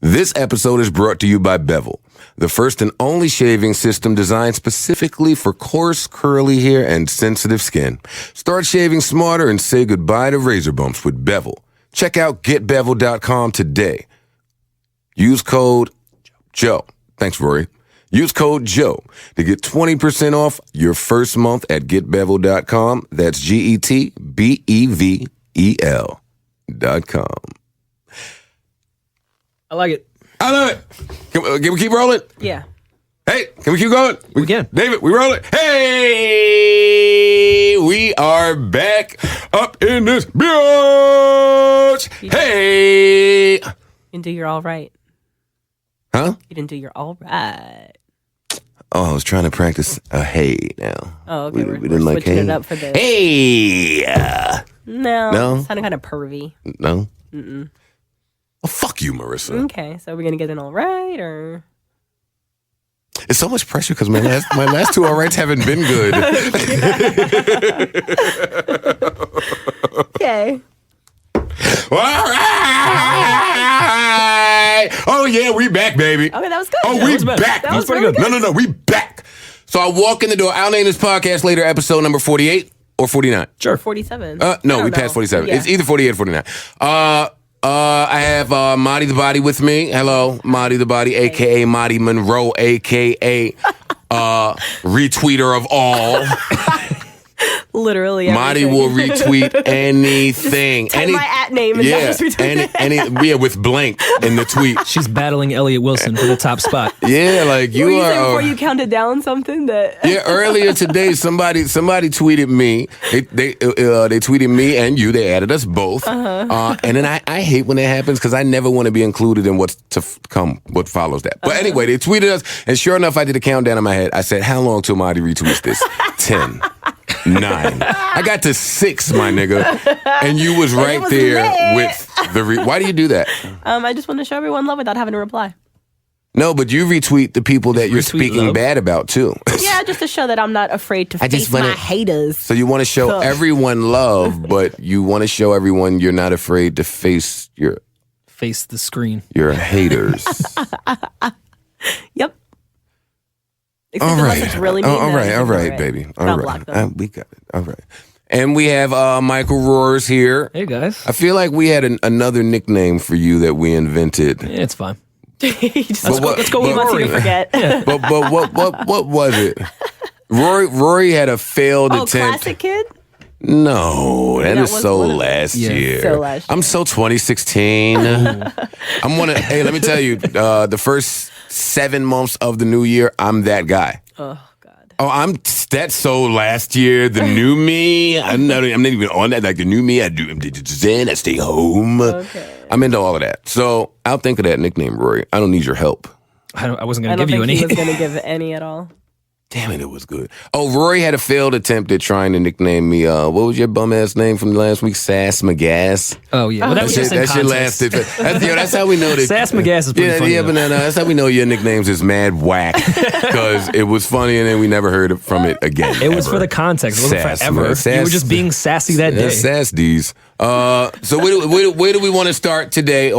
This episode is brought to you by Bevel, the first and only shaving system designed specifically for coarse, curly hair and sensitive skin. Start shaving smarter and say goodbye to razor bumps with Bevel. Check out getbevel.com today. Use code Joe. Thanks, Rory. Use code Joe to get 20% off your first month at getbevel.com. That's GetBevel.com. I like it. I love it. Can we keep rolling? Yeah. Hey, can we keep going? We can. David, we rolling. Hey, we are back up in this bitch. Hey. You didn't do your all right. Huh? You didn't do your all right. Oh, I was trying to practice a hey now. Oh, okay. We didn't like switching hey. it up for this. Hey. No. It sounded kind of pervy. No? Mm-mm. Oh, fuck you, Marisa. Okay, so we're going to get an all right, or? It's so much pressure because my last two all rights haven't been good. Okay. All right. Oh, yeah, we back, baby. Okay, that was good. Oh, we back. That was pretty good. No, we back. So I walk in the door. I'll name this podcast later, episode number 48 or 49. Sure. 47. No, we passed 47. Yeah. It's either 48 or 49. I have Marty the Body with me. Hello, Marty the Body, a.k.a. Marty Monroe, a.k.a. Retweeter of all. Literally everything. Marty will retweet anything. Type my at name and just retweet it. With blank in the tweet. She's battling Elliott Wilson for the top spot. Yeah, like you Were are. before you counted down something that. Yeah, earlier today, somebody tweeted me. They tweeted me and you. They added us both. And then I hate when that happens because I never want to be included in what's to come, what follows that. But anyway, they tweeted us, and sure enough, I did a countdown in my head. I said, "How long till Marty retweets this?" 10. 9. I got to 6, my nigga, and you was right there with the. Why do you do that? I just want to show everyone love without having to reply. No, but you retweet the people that you're speaking bad about too. Yeah, just to show that I'm not afraid to face my haters. So you want to show everyone love, but you want to show everyone you're not afraid to face the screen. Your haters. Yep. All right. It's really mean, all right, baby. All right. We got it. All right. And we have Michael Roars here. Hey, guys. I feel like we had another nickname for you that we invented. Yeah, it's fine. Let's go with Rory. You to forget. Yeah. But what was it? Rory had a failed attempt. Classic Kid? No, that is so last year. So last year. I'm so 2016. Hey, let me tell you, the first 7 months of the new year, I'm that guy. Oh, God. Oh, that's so last year. The new me, I'm not even on that. Like the new me, I stay home. Okay. I'm into all of that. So I'll think of that nickname, Rory. I don't need your help. I wasn't going to give you any. I don't think he was going to give any at all. Damn it was good. Oh, Rory had a failed attempt at trying to nickname me, what was your bum-ass name from last week? Sass McGass. Oh, yeah. Well, that was just in shit context. lasted. That's how we know that. Sass McGass is pretty funny. Yeah, but no, that's how we know your nicknames is mad whack. Because it was funny and then we never heard from it again. It was for the context. It wasn't forever. You were just being sassy that day. Sass D's. So where do we want to start today?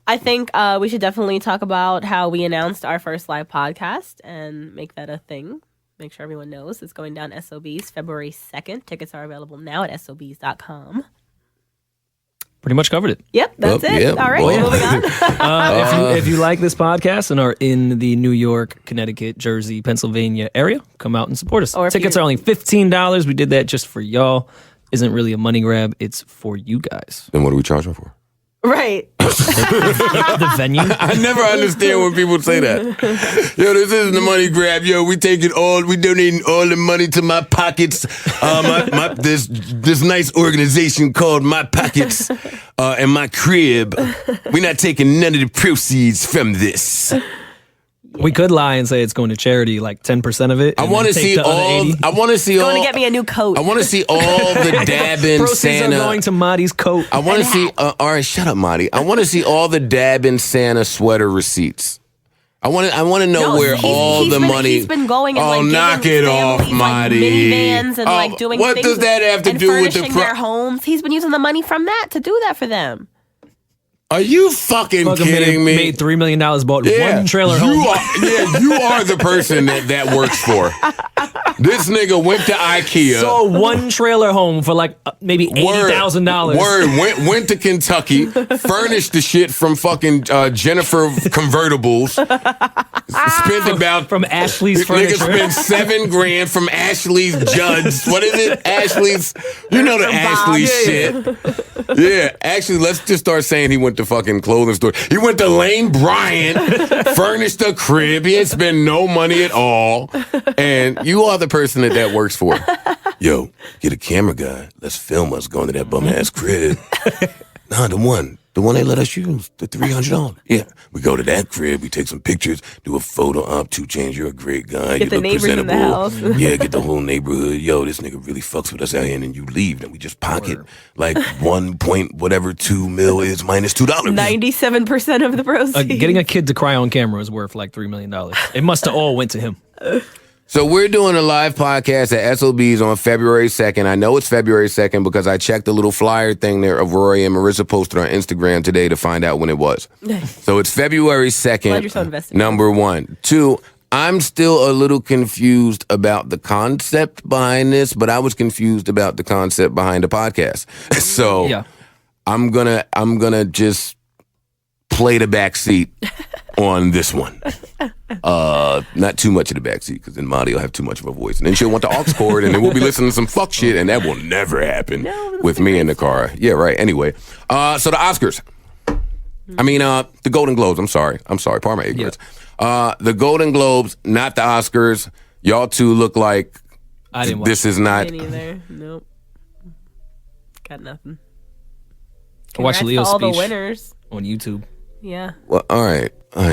I think we should definitely talk about how we announced our first live podcast and make that a thing. Make sure everyone knows it's going down SOBs February 2nd. Tickets are available now at SOBs.com. Pretty much covered it. Yep, that's it. Yeah, all right, moving on. If you like this podcast and are in the New York, Connecticut, Jersey, Pennsylvania area, come out and support us. Tickets are only $15. We did that just for y'all. Isn't really a money grab. It's for you guys. Then what are we charging for? Right. The venue. I never understand when people say that. Yo, this isn't the money grab. Yo, we donating all the money to my pockets. This nice organization called My Pockets and My Crib. We're not taking none of the proceeds from this. We could lie and say it's going to charity, like 10% of it. I want to see all. I want to see all. Going to get me a new coat. I want to see all the dabbing Proceeds Santa. are going to Marty's coat. I want to see. All right, shut up, Marty. I want to see all the dabbing Santa sweater receipts. I want to know where all the money. He's been going and knock it off, Marty. Minivans and doing what things. What does that have to do with the their homes? He's been using the money from that to do that for them. Are you fucking kidding me? Made $3 million, bought one trailer home. You are the person that works for. This nigga went to IKEA. So one trailer home for like maybe $80,000. Word. Went to Kentucky, furnished the shit from fucking Jennifer Convertibles. Spent about from Ashley's furniture. Nigga spent $7,000 from Ashley's Judd's. What is it? Ashley's. You know the Ashley's shit. Yeah, actually, let's just start saying he went to fucking clothing store. He went to Lane Bryant, furnished a crib. He ain't spent no money at all. And you are the person that works for. Yo, get a camera guy. Let's film us going to that bum ass crib. Nah, the one they let us use, the $300. Yeah, we go to that crib, we take some pictures, do a photo op. 2 Chainz, you're a great guy. Get you the look neighbors presentable. in the house. Yeah, get the whole neighborhood. Yo, this nigga really fucks with us out here, and then you leave, and we just pocket like 1.2 mil is minus $2. 97% of the proceeds. Getting a kid to cry on camera is worth like $3 million. It must have all went to him. So we're doing a live podcast at SOB's on February 2nd. I know it's February 2nd because I checked the little flyer thing there of Rory and Marisa posted on Instagram today to find out when it was. So it's February 2nd, Glad you're so invested. number 1. 2, I'm still a little confused about the concept behind this, but I was confused about the concept behind the podcast. So Yeah. I'm gonna just play the back seat on this one. Not too much of the backseat because then Marty will have too much of a voice, and then she'll want the aux cord, and then we'll be listening to some fuck shit, and that will never happen with me in the car. Yeah, right. Anyway, so the Oscars. I mean, the Golden Globes. I'm sorry. Pardon my ignorance. The Golden Globes, not the Oscars. Y'all two look like I didn't watch this is not. Me neither. Nope. Got nothing. I watched Congrats Leo's to all speech the winners. on YouTube. Yeah. Well, all right.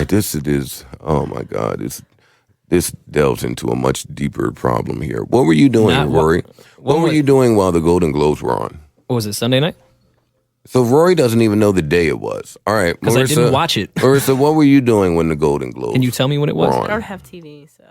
This is. Oh my God. This delves into a much deeper problem here. What were you doing, Rory? What were you doing while the Golden Globes were on? What was it, Sunday night? So Rory doesn't even know the day it was. All right, Because I didn't watch it. Marisa, what were you doing when the Golden Globes? Can you tell me when it was? were on? I don't have TV, so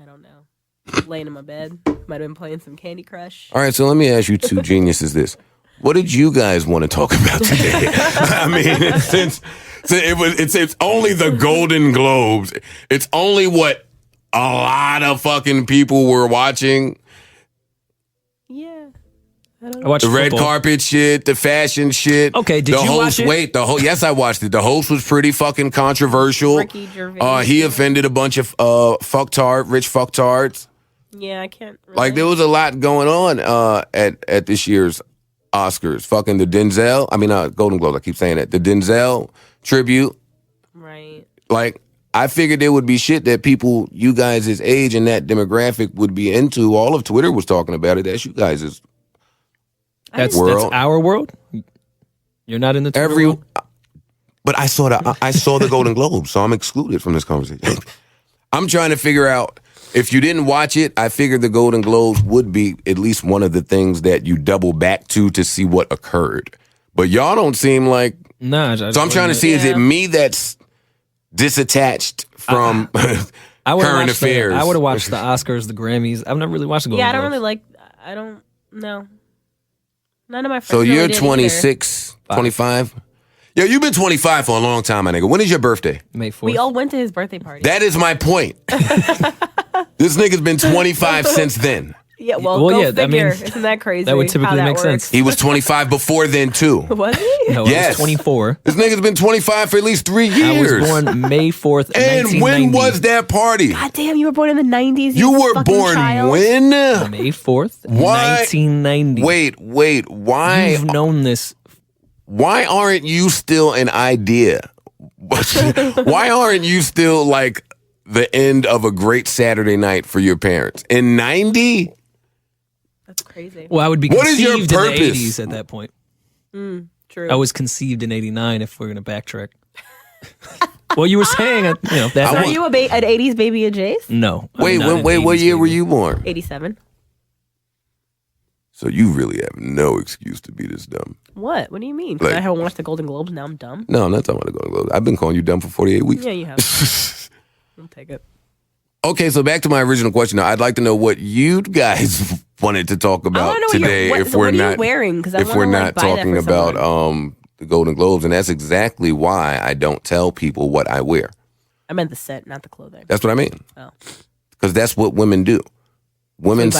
I don't know. Laying in my bed. Might have been playing some Candy Crush. All right, so let me ask you two geniuses this. What did you guys want to talk about today? I mean, since it's only the Golden Globes. It's only what a lot of fucking people were watching. Yeah. I don't I know. watched The red football. carpet shit, the fashion shit. Okay, did the you host, watch it? Wait, yes, I watched it. The host was pretty fucking controversial. Ricky Gervais. He offended a bunch of rich fucktards. Yeah, I can't. Really. Like there was a lot going on at this year's Oscars. Fucking the Denzel. I mean, Golden Globes. I keep saying that. The Denzel tribute. Right. Like I figured there would be shit that people, you guys' age and that demographic would be into. All of Twitter was talking about it. That's you guys' That's world. our world. You're not in the Twitter world? But I saw the Golden Globes, so I'm excluded from this conversation. I'm trying to figure out. If you didn't watch it, I figured the Golden Globes would be at least one of the things that you double back to see what occurred. But y'all don't seem like. Nah. So I'm trying to see, is it me that's disattached from current affairs? I would have watched the Oscars, the Grammys. I've never really watched the Golden Yeah, I don't Globes. really like. I don't know. None of my friends. So really you're did 26, 25? Yeah, you've been 25 for a long time, my nigga. When is your birthday? May 4th. We all went to his birthday party. That is my point. This nigga's been 25 since then. Yeah, well, Well, go yeah, I figure. mean, Isn't that crazy? that would typically how that make works? sense. He was 25 before then, too. Was he? No, Yes. I was 24. This nigga's been 25 for at least 3 I years. was born May 4th, And 1990. when was that party? God damn, you were born in the 90s. You were fucking born child. when? May 4th, Why? 1990. Wait, why? You've known this. Why aren't you still an idea? Why aren't you still like the end of a great Saturday night for your parents? In 90? That's crazy. Well, I would be What is conceived your in the purpose? 80s at that point. True. I was conceived in 89 if we're going to backtrack. Well, you were saying, that. Are you an 80s baby of Jace? No. I'm Wait, not an what 80s year were baby. you born? 87. So you really have no excuse to be this dumb. What? What do you mean? 'Cause Like- I haven't watched the Golden Globes. Now I'm dumb. No, I'm not talking about the Golden Globes. I've been calling you dumb for 48 weeks. Yeah, you have. I'll take it. Okay, so back to my original question. Now, I'd like to know what you guys wanted to talk I about want to know today. what if we're are not you wearing? Because I if we're not talking about the Golden Globes, and that's exactly why I don't tell people what I wear. I meant the scent, not the clothing. That's what I mean. Oh. Because that's what women do. Women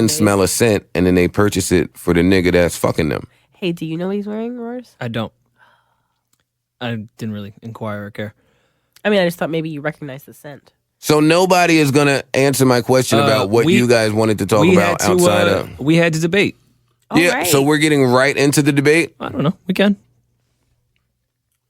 smell a scent, and then they purchase it for the nigga that's fucking them. Hey, do you know what he's wearing, Roars? I don't. I didn't really inquire or care. I mean, I just thought maybe you recognize the scent. So nobody is going to answer my question about what you guys wanted to talk about outside of... We had to debate. Yeah, right. So we're getting right into the debate? I don't know. We can.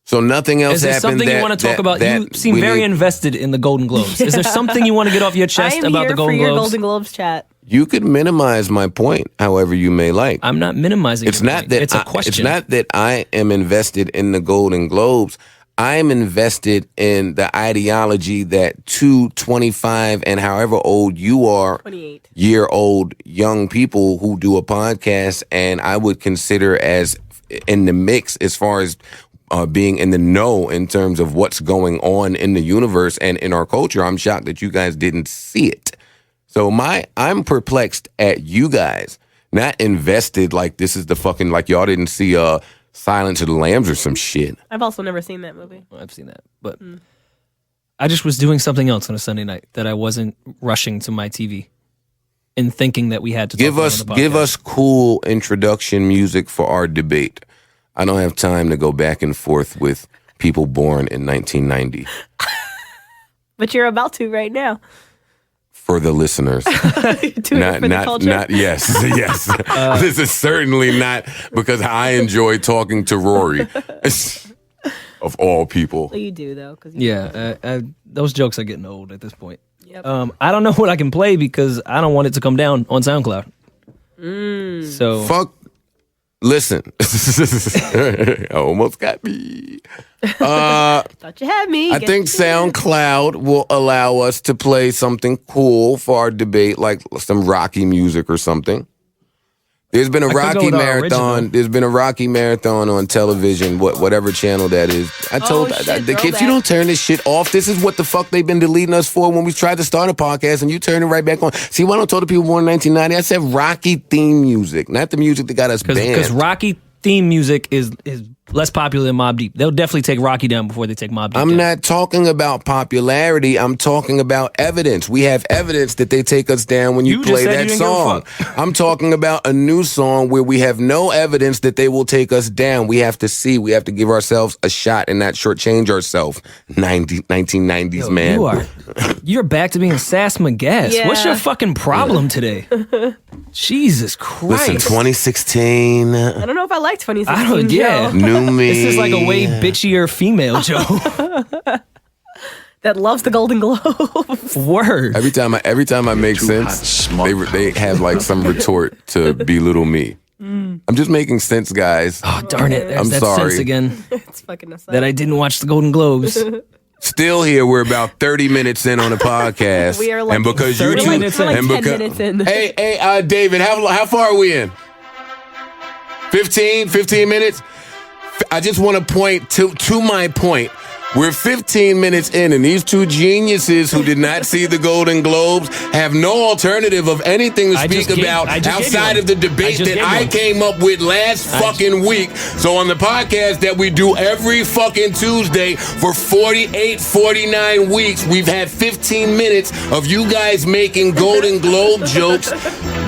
So nothing else Is there happened something you want to talk about? You seem very invested in the Golden Globes. Is there something you want to get off your chest about the Golden Globes? Your Golden Globes chat. You could minimize my point however you may like. I'm not minimizing it's not that it's a question. It's not that I am invested in the Golden Globes. I'm invested in the ideology that 25 and however old you are, 28 year old young people who do a podcast, and I would consider as in the mix as far as being in the know in terms of what's going on in the universe and in our culture. I'm shocked that you guys didn't see it. So I'm perplexed at you guys, not invested like this is the fucking, like y'all didn't see Silence of the Lambs or some shit. I've also never seen that movie. Well, I've seen that, but I just was doing something else on a Sunday night that I wasn't rushing to my TV and thinking that we had to talk about on the podcast. Give us cool introduction music for our debate. I don't have time to go back and forth with people born in 1990. But you're about to right now. For the listeners. Yes. This is certainly not because I enjoy talking to Rory. Of all people. Well, you do, though. Those jokes are getting old at this point. Yep. I don't know what I can play because I don't want it to come down on SoundCloud. So fuck. Listen. I almost got me. Thought you had me. I think SoundCloud will allow us to play something cool for our debate, like some Rocky music or something. There's been a Rocky marathon. There's been a Rocky marathon on television, whatever channel that is. I told the kids, you don't turn this shit off. This is what the fuck they've been deleting us for when we tried to start a podcast, and you turn it right back on. See, why don't I tell the people born in 1990? I said Rocky theme music, not the music that got us banned. Because Rocky theme music is less popular than Mobb Deep. They'll definitely take Rocky down before they take Mobb Deep down. I'm not talking about popularity. I'm talking about evidence. We have evidence that they take us down when you play that song. I'm talking about a new song where we have no evidence that they will take us down. We have to see. We have to give ourselves a shot and not shortchange ourselves. 1990s, man. You're back to being Sass McGass. Yeah. What's your fucking problem today? Jesus Christ. Listen, 2016. I don't know if I like 2016. Yeah. New me. This is like a way bitchier female Joe. That loves the Golden Globes. Word. Every time I make sense, they have like some retort to belittle me. I'm just making sense, guys. Oh, darn it. There's I'm that sorry. sense again. It's fucking us up. That I didn't watch the Golden Globes. Still here, we're about 30 minutes in on the podcast. We are like and because 30 you two, minutes in. We're like and 10 minutes in. Hey, David, how far are we in? 15 minutes? I just want to point to my point. We're 15 minutes in, and these two geniuses who did not see the Golden Globes have no alternative of anything to speak about outside of the debate that I came up with last fucking week. So on the podcast that we do every fucking Tuesday for 49 weeks, we've had 15 minutes of you guys making Golden Globe jokes,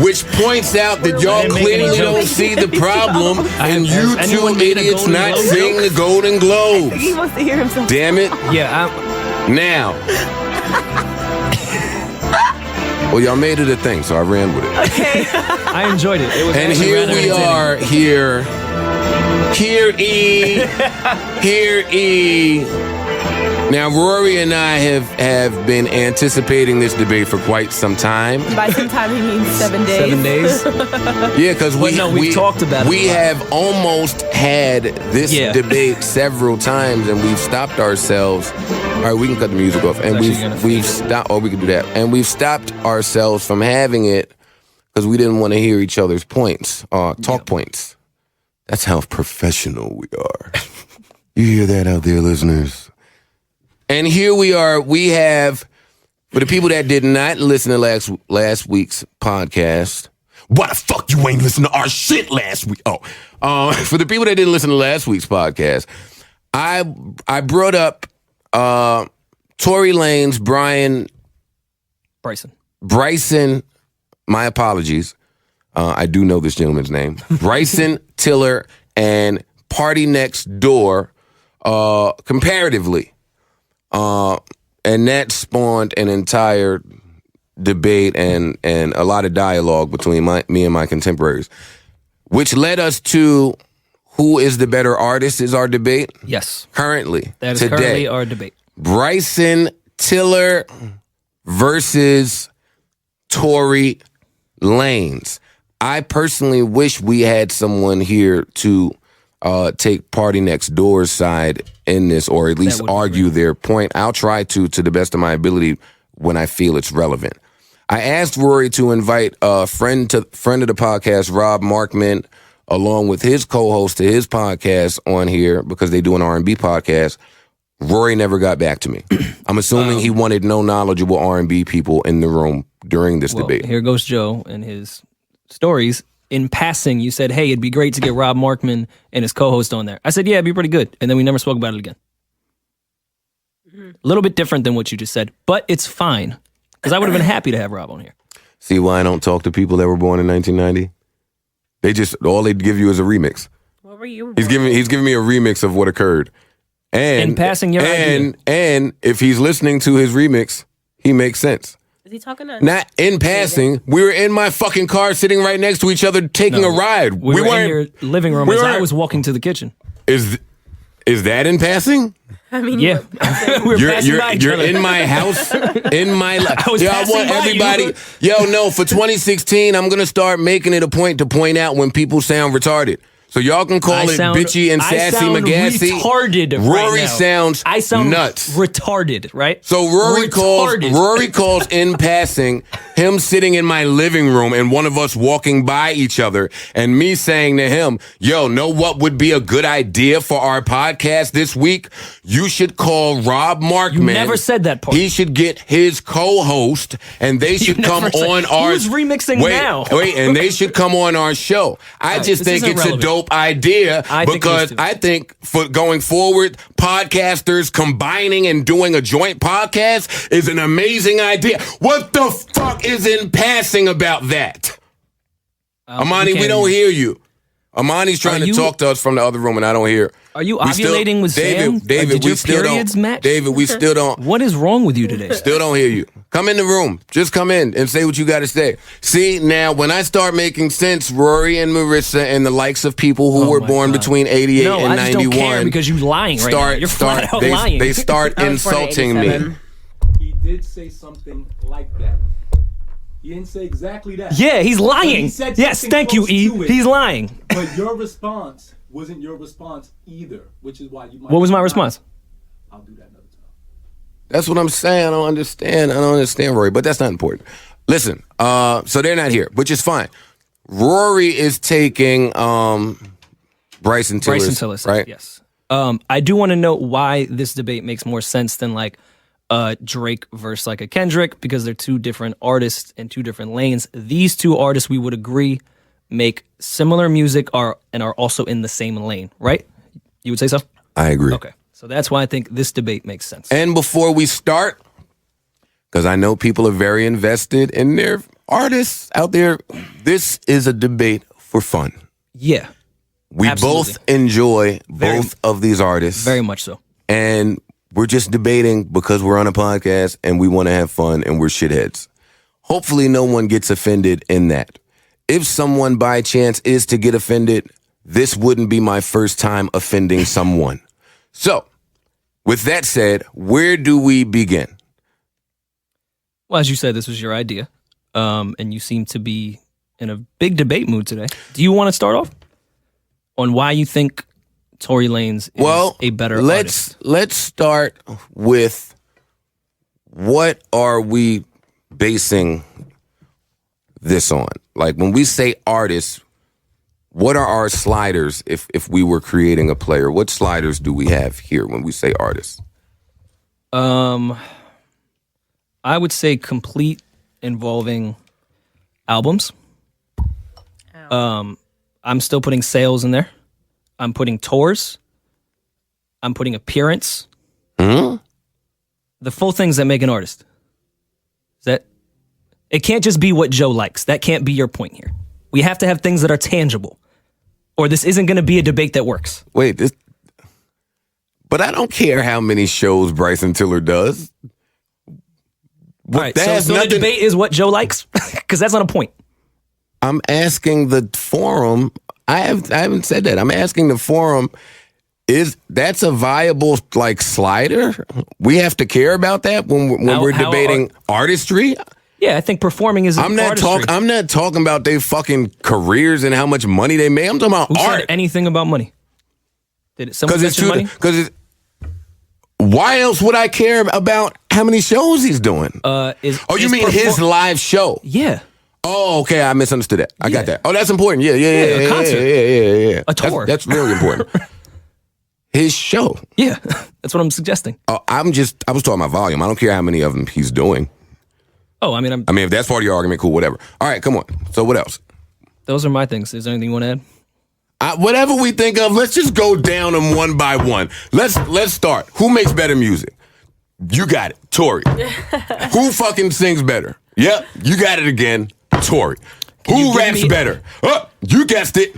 which points out that y'all clearly don't see the problem, and you two idiots not seeing the Golden Globes. He wants to hear himself. Damn it. Yeah. Now. Well, y'all made it a thing, so I ran with it. Okay. I enjoyed it. It was and here we are, here Now, Rory and I have been anticipating this debate for quite some time. By some time, he means 7 days. 7 days? Yeah, because we've talked about it. We have almost had this debate several times, and we've stopped ourselves. All right, we can cut the music off, and we've stopped. Or we can do that, and we've stopped ourselves from having it because we didn't want to hear each other's points, points. That's how professional we are. You hear that out there, listeners? And here we are. We have, for the people that did not listen to last week's podcast, Why the fuck you ain't listen to our shit last week? For the people that didn't listen to last week's podcast, I brought up Tory Lanez, Bryson, my apologies. I do know this gentleman's name. Bryson Tiller and Party Next Door comparatively. And that spawned an entire debate and a lot of dialogue between me and my contemporaries, which led us to who is the better artist is our debate. Yes. Currently. That is today, currently our debate. Bryson Tiller versus Tory Lanez. I personally wish we had someone here to take Party Next Door's side in this, or at least argue their point. I'll try to the best of my ability when I feel it's relevant. I asked Rory to invite a friend of the podcast, Rob Markman, along with his co-host to his podcast on here because they do an R&B podcast. Rory never got back to me. I'm assuming he wanted no knowledgeable R&B people in the room during this debate. Here goes Joe and his stories. In passing, you said, hey, it'd be great to get Rob Markman and his co-host on there. I said, yeah, it'd be pretty good. And then we never spoke about it again. A little bit different than what you just said, but it's fine. Because I would have been happy to have Rob on here. See why I don't talk to people that were born in 1990? All they'd give you is a remix. What were you? He's giving me a remix of what occurred. And in passing your idea. And if he's listening to his remix, he makes sense. Is he talking to? Not in passing. We were in my fucking car sitting right next to each other taking a ride. We were in your living room as I was walking to the kitchen. Is that in passing? I mean, yeah. You're in my house, in my life. I want everybody. For 2016, I'm gonna start making it a point to point out when people sound retarded. So y'all can call it bitchy and sassy McGassy. Retarded. Rory right sounds nuts. Retarded, right? So Rory calls in passing him sitting in my living room and one of us walking by each other and me saying to him, know what would be a good idea for our podcast this week? You should call Rob Markman. You never said that part. He should get his co-host and they should come on our... Who's remixing now? And they should come on our show. I just think it's a dope idea because I think for going forward, podcasters combining and doing a joint podcast is an amazing idea. What the fuck is in passing about that? Amani, we don't hear you. Amani's trying to talk to us from the other room and I don't hear. Are you ovulating with Sam? David, we still don't. Match? David, we still don't. What is wrong with you today? Still don't hear you. Come in the room. Just come in and say what you got to say. See, now, when I start making sense, Rory and Marisa and the likes of people who were born between 88 and 91. I just don't care because you're lying right now. You're flat out lying. They start insulting me. He did say something like that. He didn't say exactly that. Yeah, he's lying. Yes, thank you, E. He's lying. But your response wasn't your response either, which is why you might... What was my response? I'll do that another time. That's what I'm saying. I don't understand, Rory, but that's not important. Listen, so they're not here, which is fine. Rory is taking Bryson Tiller's, right? Yes. I do want to know why this debate makes more sense than like Drake versus like a Kendrick, because they're two different artists and two different lanes. These two artists, we would agree, make similar music and are also in the same lane, right? You would say so? I agree. Okay. So that's why I think this debate makes sense. And before we start, because I know people are very invested in their artists out there, this is a debate for fun. Yeah. We both enjoy both of these artists. Very much so. And we're just debating because we're on a podcast and we want to have fun and we're shitheads. Hopefully no one gets offended in that. If someone by chance is to get offended, this wouldn't be my first time offending someone. So, with that said, where do we begin? Well, as you said, this was your idea. And you seem to be in a big debate mood today. Do you want to start off on why you think Tory Lanez is a better artist? Let's start with what are we basing this on? Like when we say artists, what are our sliders if we were creating a player? What sliders do we have here when we say artists? I would say complete involving albums. I'm still putting sales in there. I'm putting tours. I'm putting appearance. Hmm? The full things that make an artist. It can't just be what Joe likes. That can't be your point here. We have to have things that are tangible, or this isn't going to be a debate that works. Wait, but I don't care how many shows Bryson Tiller does. All right, so the debate is what Joe likes? Because that's not a point. I'm asking the forum. I haven't said that. I'm asking the forum, that's a viable like slider? We have to care about that when we're debating artistry? Yeah, I think performing is artistry. I'm not talking about their fucking careers and how much money they make. I'm talking about Who art. said anything about money? Did someone mention money? Why else would I care about how many shows he's doing? You mean his live show? Yeah. Oh, okay. I misunderstood that. I got that. Oh, that's important. Yeah. A concert. Yeah. A tour. That's really important. His show. Yeah, that's what I'm suggesting. I was talking about volume. I don't care how many of them he's doing. Oh, I mean, if that's part of your argument, cool, whatever. All right, come on. So what else? Those are my things. Is there anything you want to add? Whatever we think of, let's just go down them one by one. Let's start. Who makes better music? You got it, Tory. Who fucking sings better? Yep, you got it again, Tory. Who raps better? Oh, you guessed it,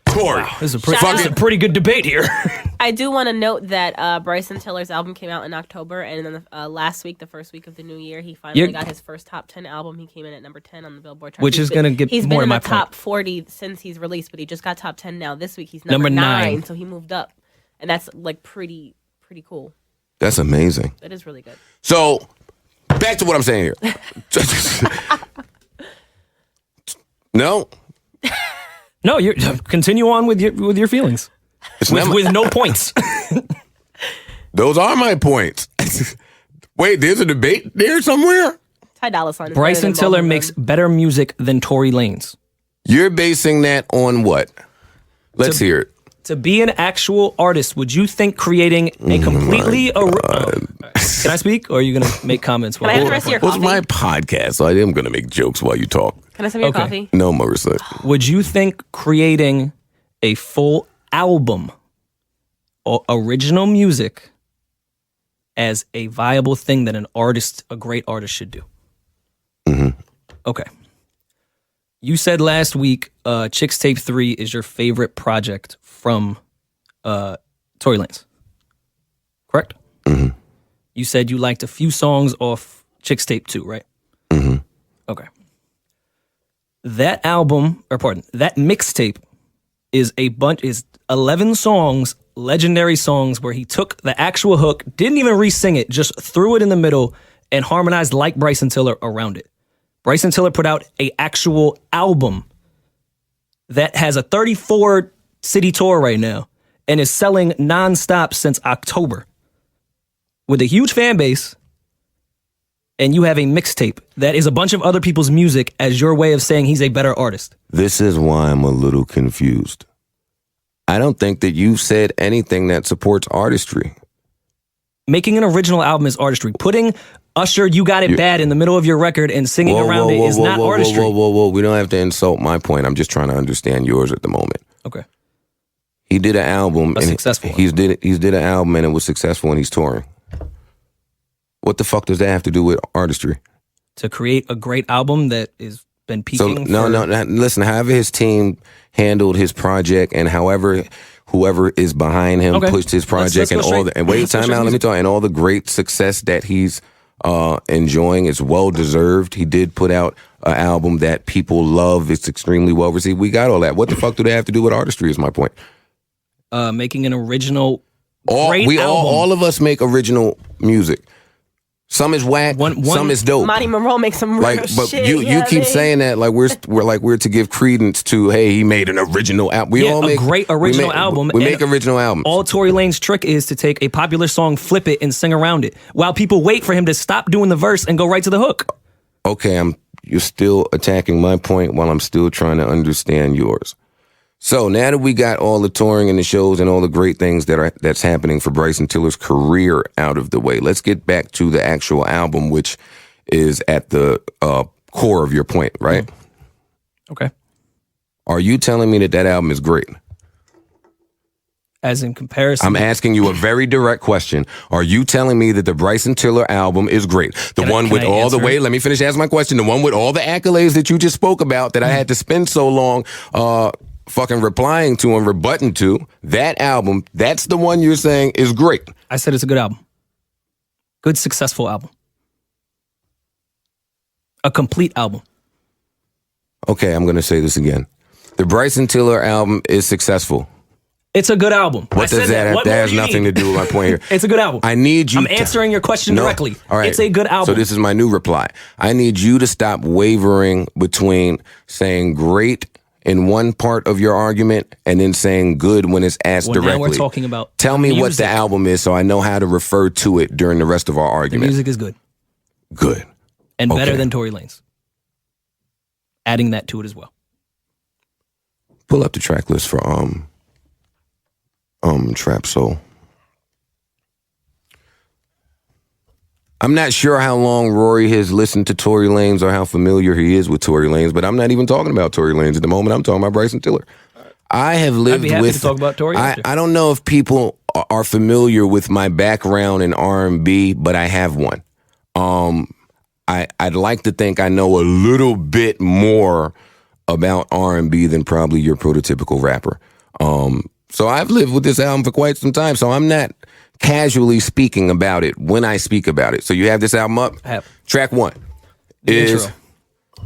Tory. Wow, this is a pretty good debate here. I do want to note that Bryson Tiller's album came out in October, and then last week, the first week of the new year, he finally got his first top 10 album. He came in at number 10 on the Billboard chart. Which is going to get he's more been to in my the top 40 since he's released, but he just got top 10 now. This week, he's number 9, so he moved up, and that's like pretty cool. That's amazing. That is really good. So, back to what I'm saying here. No? No, you continue on with your feelings. With no points. Those are my points. Wait, there's a debate there somewhere? Ty Dolla $ign. Bryson Tiller makes better music than Tory Lanez. You're basing that on what? Let's hear it. To be an actual artist, would you think creating a completely... Can I speak? Or are you going to make comments? Can I have the rest of your coffee? What's my podcast? So I am going to make jokes while you talk. Can I have your coffee? No, Marisa. Would you think creating a full album or original music as a viable thing that a great artist should do? Mm-hmm. Okay. You said last week Chicks Tape 3 is your favorite project from Tory Lanez. Correct? Mm-hmm. You said you liked a few songs off Chicks Tape 2, right? Mm-hmm. Okay. That mixtape is 11 songs, legendary songs, where he took the actual hook, didn't even re-sing it, just threw it in the middle and harmonized like Bryson Tiller around it. Bryson Tiller put out a actual album that has a 34-city tour right now and is selling nonstop since October with a huge fan base. And you have a mixtape that is a bunch of other people's music as your way of saying he's a better artist. This is why I'm a little confused. I don't think that you've said anything that supports artistry. Making an original album is artistry. Putting Usher, You Got It Bad in the middle of your record and singing around it is not artistry. Whoa. We don't have to insult my point. I'm just trying to understand yours at the moment. Okay. He did an album. Successful. He did an album and it was successful and he's touring. What the fuck does that have to do with artistry? To create a great album that has been peaking. No. Listen, however his team handled his project and whoever is behind him pushed his project and all the and all the great success that he's enjoying is well deserved. He did put out an album that people love. It's extremely well received. We got all that. What the fuck do they have to do with artistry? Is my point. Making an original album. All of us make original music. Some is whack, some is dope. Monty Monroe makes some real but shit. You keep saying that like we're to give credence to, hey, he made an original album. We all make a great original album. We make original albums. All Tory Lanez's trick is to take a popular song, flip it, and sing around it, while people wait for him to stop doing the verse and go right to the hook. Okay, you're still attacking my point while I'm still trying to understand yours. So now that we got all the touring and the shows and all the great things that's happening for Bryson Tiller's career out of the way, let's get back to the actual album, which is at the core of your point, right? Okay. Are you telling me that album is great? As in comparison, I'm asking you a very direct question. Are you telling me that the Bryson Tiller album is great? The one with all the way, let me finish asking my question. The one with all the accolades that you just spoke about that I had to spend so long fucking replying to and rebutting to, that album, that's the one you're saying is great. I said it's a good album. Good, successful album. A complete album. Okay, I'm going to say this again. The Bryson Tiller album is successful. It's a good album. What does that have? That has nothing to do with my point here. It's a good album. I need you I'm answering your question directly. All right. It's a good album. So this is my new reply. I need you to stop wavering between saying great in one part of your argument and then saying good when it's asked directly. Now we're talking about Tell me music. what the album is so I know how to refer to it during the rest of our The argument. music is good. Good. And better Okay. than Tory Lanez. Adding that to it as well. Pull up the track list for Trap Soul. I'm not sure how long Rory has listened to Tory Lanez or how familiar he is with Tory Lanez, but I'm not even talking about Tory Lanez at the moment. I'm talking about Bryson Tiller. I have lived I'd be happy with. to talk about Tory after. I don't know if people are familiar with my background in R&B, but I have one. I'd like to think I know a little bit more about R&B than probably your prototypical rapper. So I've lived with this album for quite some time, so I'm not casually speaking about it when I speak about it. So you have this album up? I have. Track 1 The is...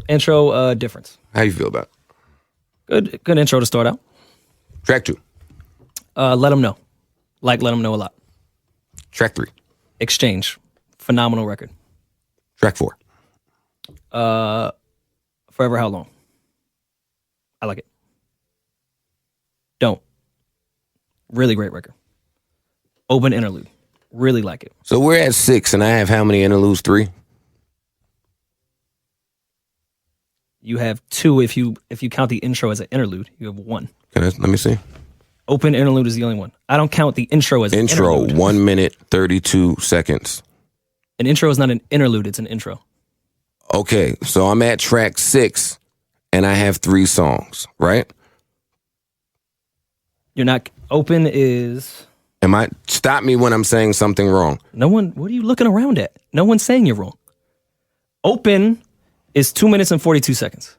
Intro, difference. How you feel about it? Good intro to start out. Track 2. Let them know. Let them know a lot. Track 3. Exchange. Phenomenal record. Track 4. Forever How Long. I like it. Don't. Really great record. Open interlude. Really like it. So we're at 6, and I have how many interludes? 3? You have 2 if you count the intro as an interlude. You have 1. Let me see. Open interlude is the only one. I don't count the intro as an interlude. 1 minute, 32 seconds. An intro is not an interlude, it's an intro. Okay, so I'm at track 6, and I have 3 songs, right? You're not... Open is... Stop me when I'm saying something wrong. No one... What are you looking around at? No one's saying you're wrong. Open is 2 minutes and 42 seconds.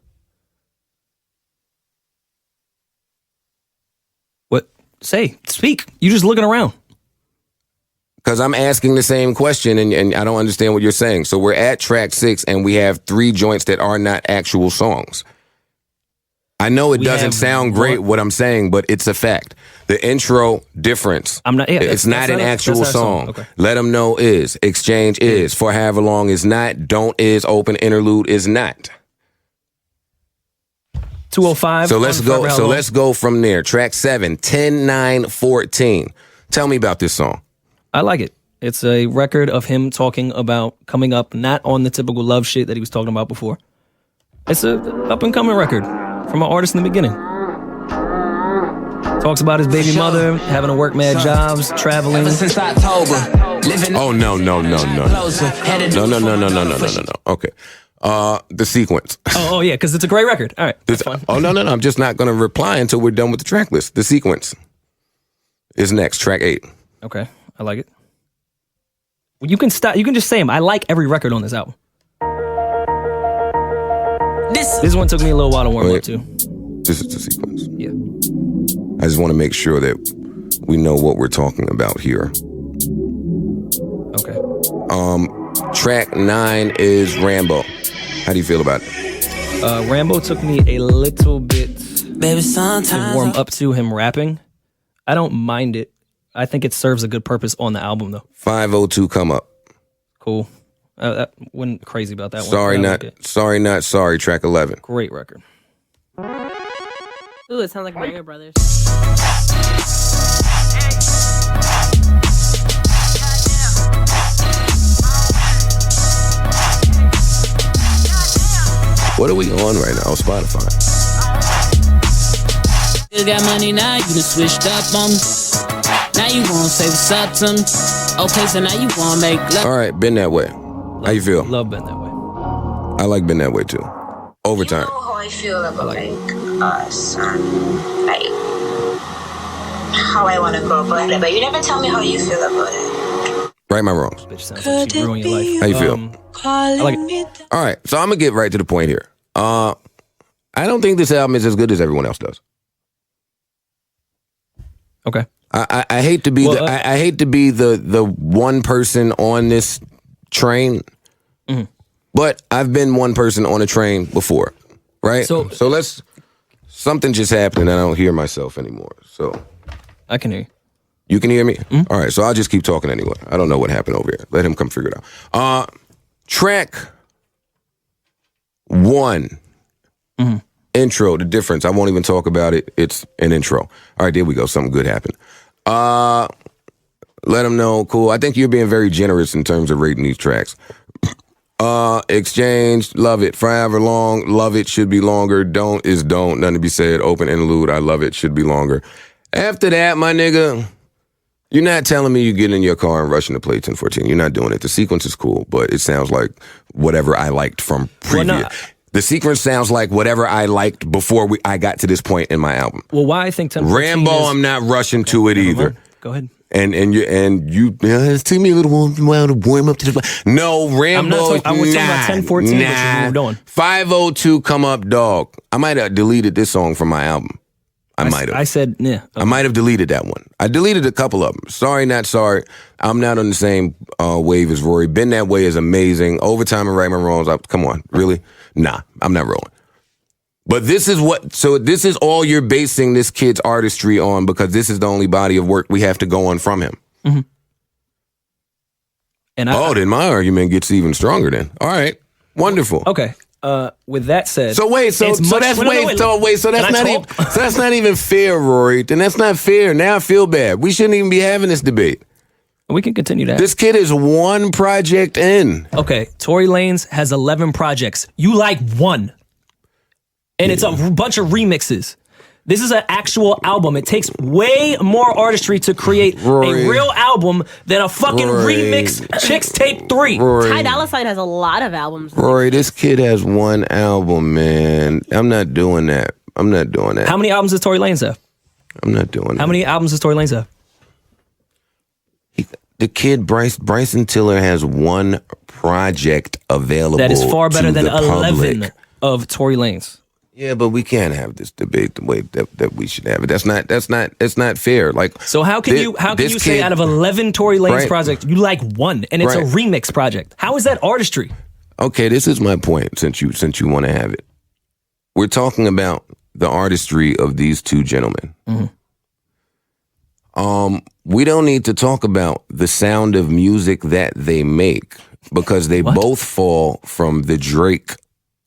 What? Speak. You just looking around. Because I'm asking the same question, and I don't understand what you're saying. So we're at track 6, and we have 3 joints that are not actual songs. I know it doesn't sound great what I'm saying, but it's a fact. The intro, difference. It's not an actual song. Okay. Let them know is. Exchange is. For however long is not. Don't is. Open interlude is not. 205. So let's go from there. Track 7, 10, 9, 14. Tell me about this song. I like it. It's a record of him talking about coming up, not on the typical love shit that he was talking about before. It's a up and coming record from an artist in the beginning. Talks about his baby mother, having to work mad jobs, traveling. Ever since October. Oh, no. No. Okay. The sequence. Oh yeah, because it's a great record. All right. That's fine. Oh, no. I'm just not going to reply until we're done with the track list. The sequence is next, track 8. Okay. I like it. Well, you can stop. You can just say them. I like every record on this album. This one took me a little while to warm up to. This is the sequence. Yeah. I just want to make sure that we know what we're talking about here. Okay. Track 9 is Rambo. How do you feel about it? Rambo took me a little bit Baby, to warm up to him rapping. I don't mind it. I think it serves a good purpose on the album, though. 502 Come Up. Cool. That wasn't crazy about that one. Sorry, not sorry. Track 11. Great record. Ooh, it sounds like Mario Brothers. What are we on right now? Spotify. You got money now, you done switched up on me. Now you wanna say what's up to me. Okay, so now you wanna make love. All right, Been That Way. How you feel? Love Been That Way. I like Been That Way too. Overtime. I feel about like us and like how I want to go about it, but you never tell me how you feel about it. Right my wrongs. Bitch sounds like she ruined your life. How you feel? I like it. All right, so I'm gonna get right to the point here. I don't think this album is as good as everyone else does. Okay. I hate to be I hate to be the one person on this train, but I've been one person on a train before, right? So let's. Something just happened, and I don't hear myself anymore. So I can hear you. You can hear me? All right, so I'll just keep talking anyway. I don't know what happened over here. Let him come figure it out. Track 1. Intro, the difference. I won't even talk about it. It's an intro. All right, there we go. Something good happened. Let them know. Cool. I think you're being very generous in terms of rating these tracks. Exchange, love it. Forever long, love it, should be longer. Don't is don't. Nothing to be said. Open interlude, I love it, should be longer. After that, my nigga, you're not telling me you get in your car and rushing to play 1014. You're not doing it. The sequence is cool, but it sounds like whatever I liked from previous. Well, no, the sequence sounds like whatever I liked before I got to this point in my album. Well, why I think 1014 Rambo, I'm not rushing to it either. Go ahead. And you it took me a little while to warm up to the. No, Rambo. I was talking about 1014, but you moved on. 502, come up, dog. I might have deleted this song from my album. I might have. I said, yeah. Okay. I might have deleted that one. I deleted a couple of them. Sorry, not sorry. I'm not on the same wave as Rory. Been That Way is amazing. Overtime and Right My Wrongs. Come on, really? Nah, I'm not rolling. But this is this is all you're basing this kid's artistry on, because this is the only body of work we have to go on from him. Mm-hmm. And then my argument gets even stronger then. All right. Wonderful. Okay. With that said, so that's not even fair, Rory. Then that's not fair. Now I feel bad. We shouldn't even be having this debate. We can continue that. This kid is one project in. Okay, Tory Lanez has 11 projects. You like one, and it's a bunch of remixes. This is an actual album. It takes way more artistry to create a real album than a fucking remix Chicks Tape 3. Ty Dolla $ign has a lot of albums. Rory, this kid has one album, man. I'm not doing that. How many albums does Tory Lanez have? I'm not doing that. How many albums does Tory Lanez have? The kid, Bryson Tiller, has one project available. That is far better than 11 public. Of Tory Lanez. Yeah, but we can't have this debate the way that we should have it. That's not fair. Like, so how can you say out of 11 Tory Lanez projects you like one and it's a remix project? How is that artistry? Okay, this is my point. Since you want to have it, we're talking about the artistry of these two gentlemen. Mm-hmm. We don't need to talk about the sound of music that they make, because they both fall from the Drake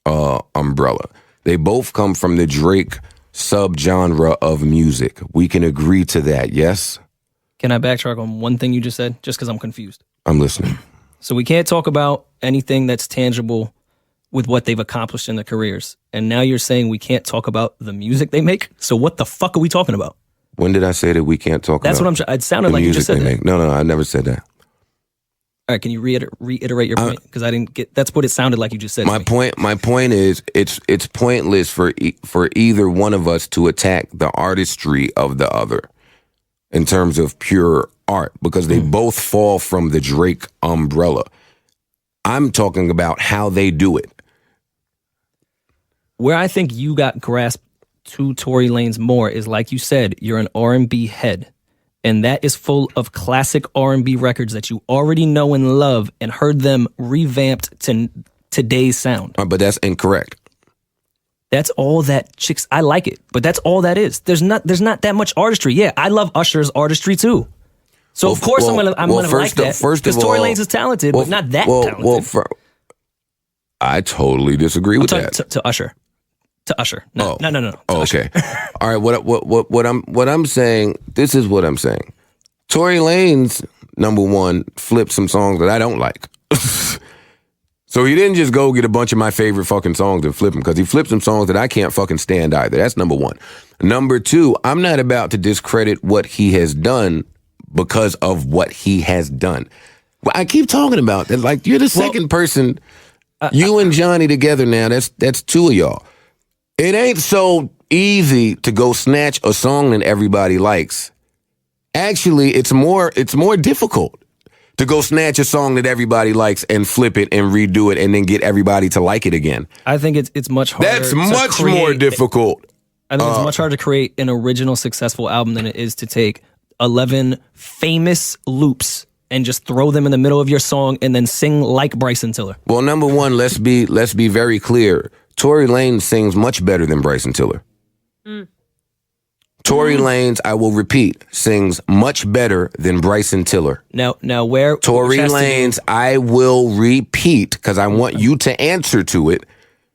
umbrella. They both come from the Drake subgenre of music. We can agree to that, yes? Can I backtrack on one thing you just said, just because I'm confused? I'm listening. So we can't talk about anything that's tangible with what they've accomplished in their careers. And now you're saying we can't talk about the music they make? So what the fuck are we talking about? When did I say that we can't talk That's about what it sounded like you just said that. No, I never said that. All right, can you reiterate your point? Because I didn't get. That's what it sounded like you just said. My point is, it's pointless for either one of us to attack the artistry of the other in terms of pure art, because they both fall from the Drake umbrella. I'm talking about how they do it. Where I think you got grasped to Tory Lanez more is, like you said, you're an R&B head. And that is full of classic R&B records that you already know and love and heard them revamped to today's sound. But that's incorrect. That's all that Chicks. I like it, but that's all that is. There's not that much artistry. Yeah, I love Usher's artistry too. So of course I'm gonna like that, because Tory Lanez is talented, but not that talented. I totally disagree with that. To Usher. To Usher. No. Oh, okay. All right. What I'm saying. This is what I'm saying. Tory Lanez, number one, flipped some songs that I don't like. So he didn't just go get a bunch of my favorite fucking songs and flip them, because he flipped some songs that I can't fucking stand either. That's number one. Number two, I'm not about to discredit what he has done because of what he has done. I keep talking about that. Like, you're the second person. You and Johnny together now. That's two of y'all. It ain't so easy to go snatch a song that everybody likes. Actually, it's more difficult to go snatch a song that everybody likes and flip it and redo it and then get everybody to like it again. I think it's much harder. That's much more difficult. I think it's much harder to create an original successful album than it is to take 11 famous loops and just throw them in the middle of your song and then sing like Bryson Tiller. Well, number one, let's be very clear. Tory Lanez sings much better than Bryson Tiller. Tory Lanez, I will repeat, sings much better than Bryson Tiller. Now where Tory Lanez, I will repeat because I want you to answer to it,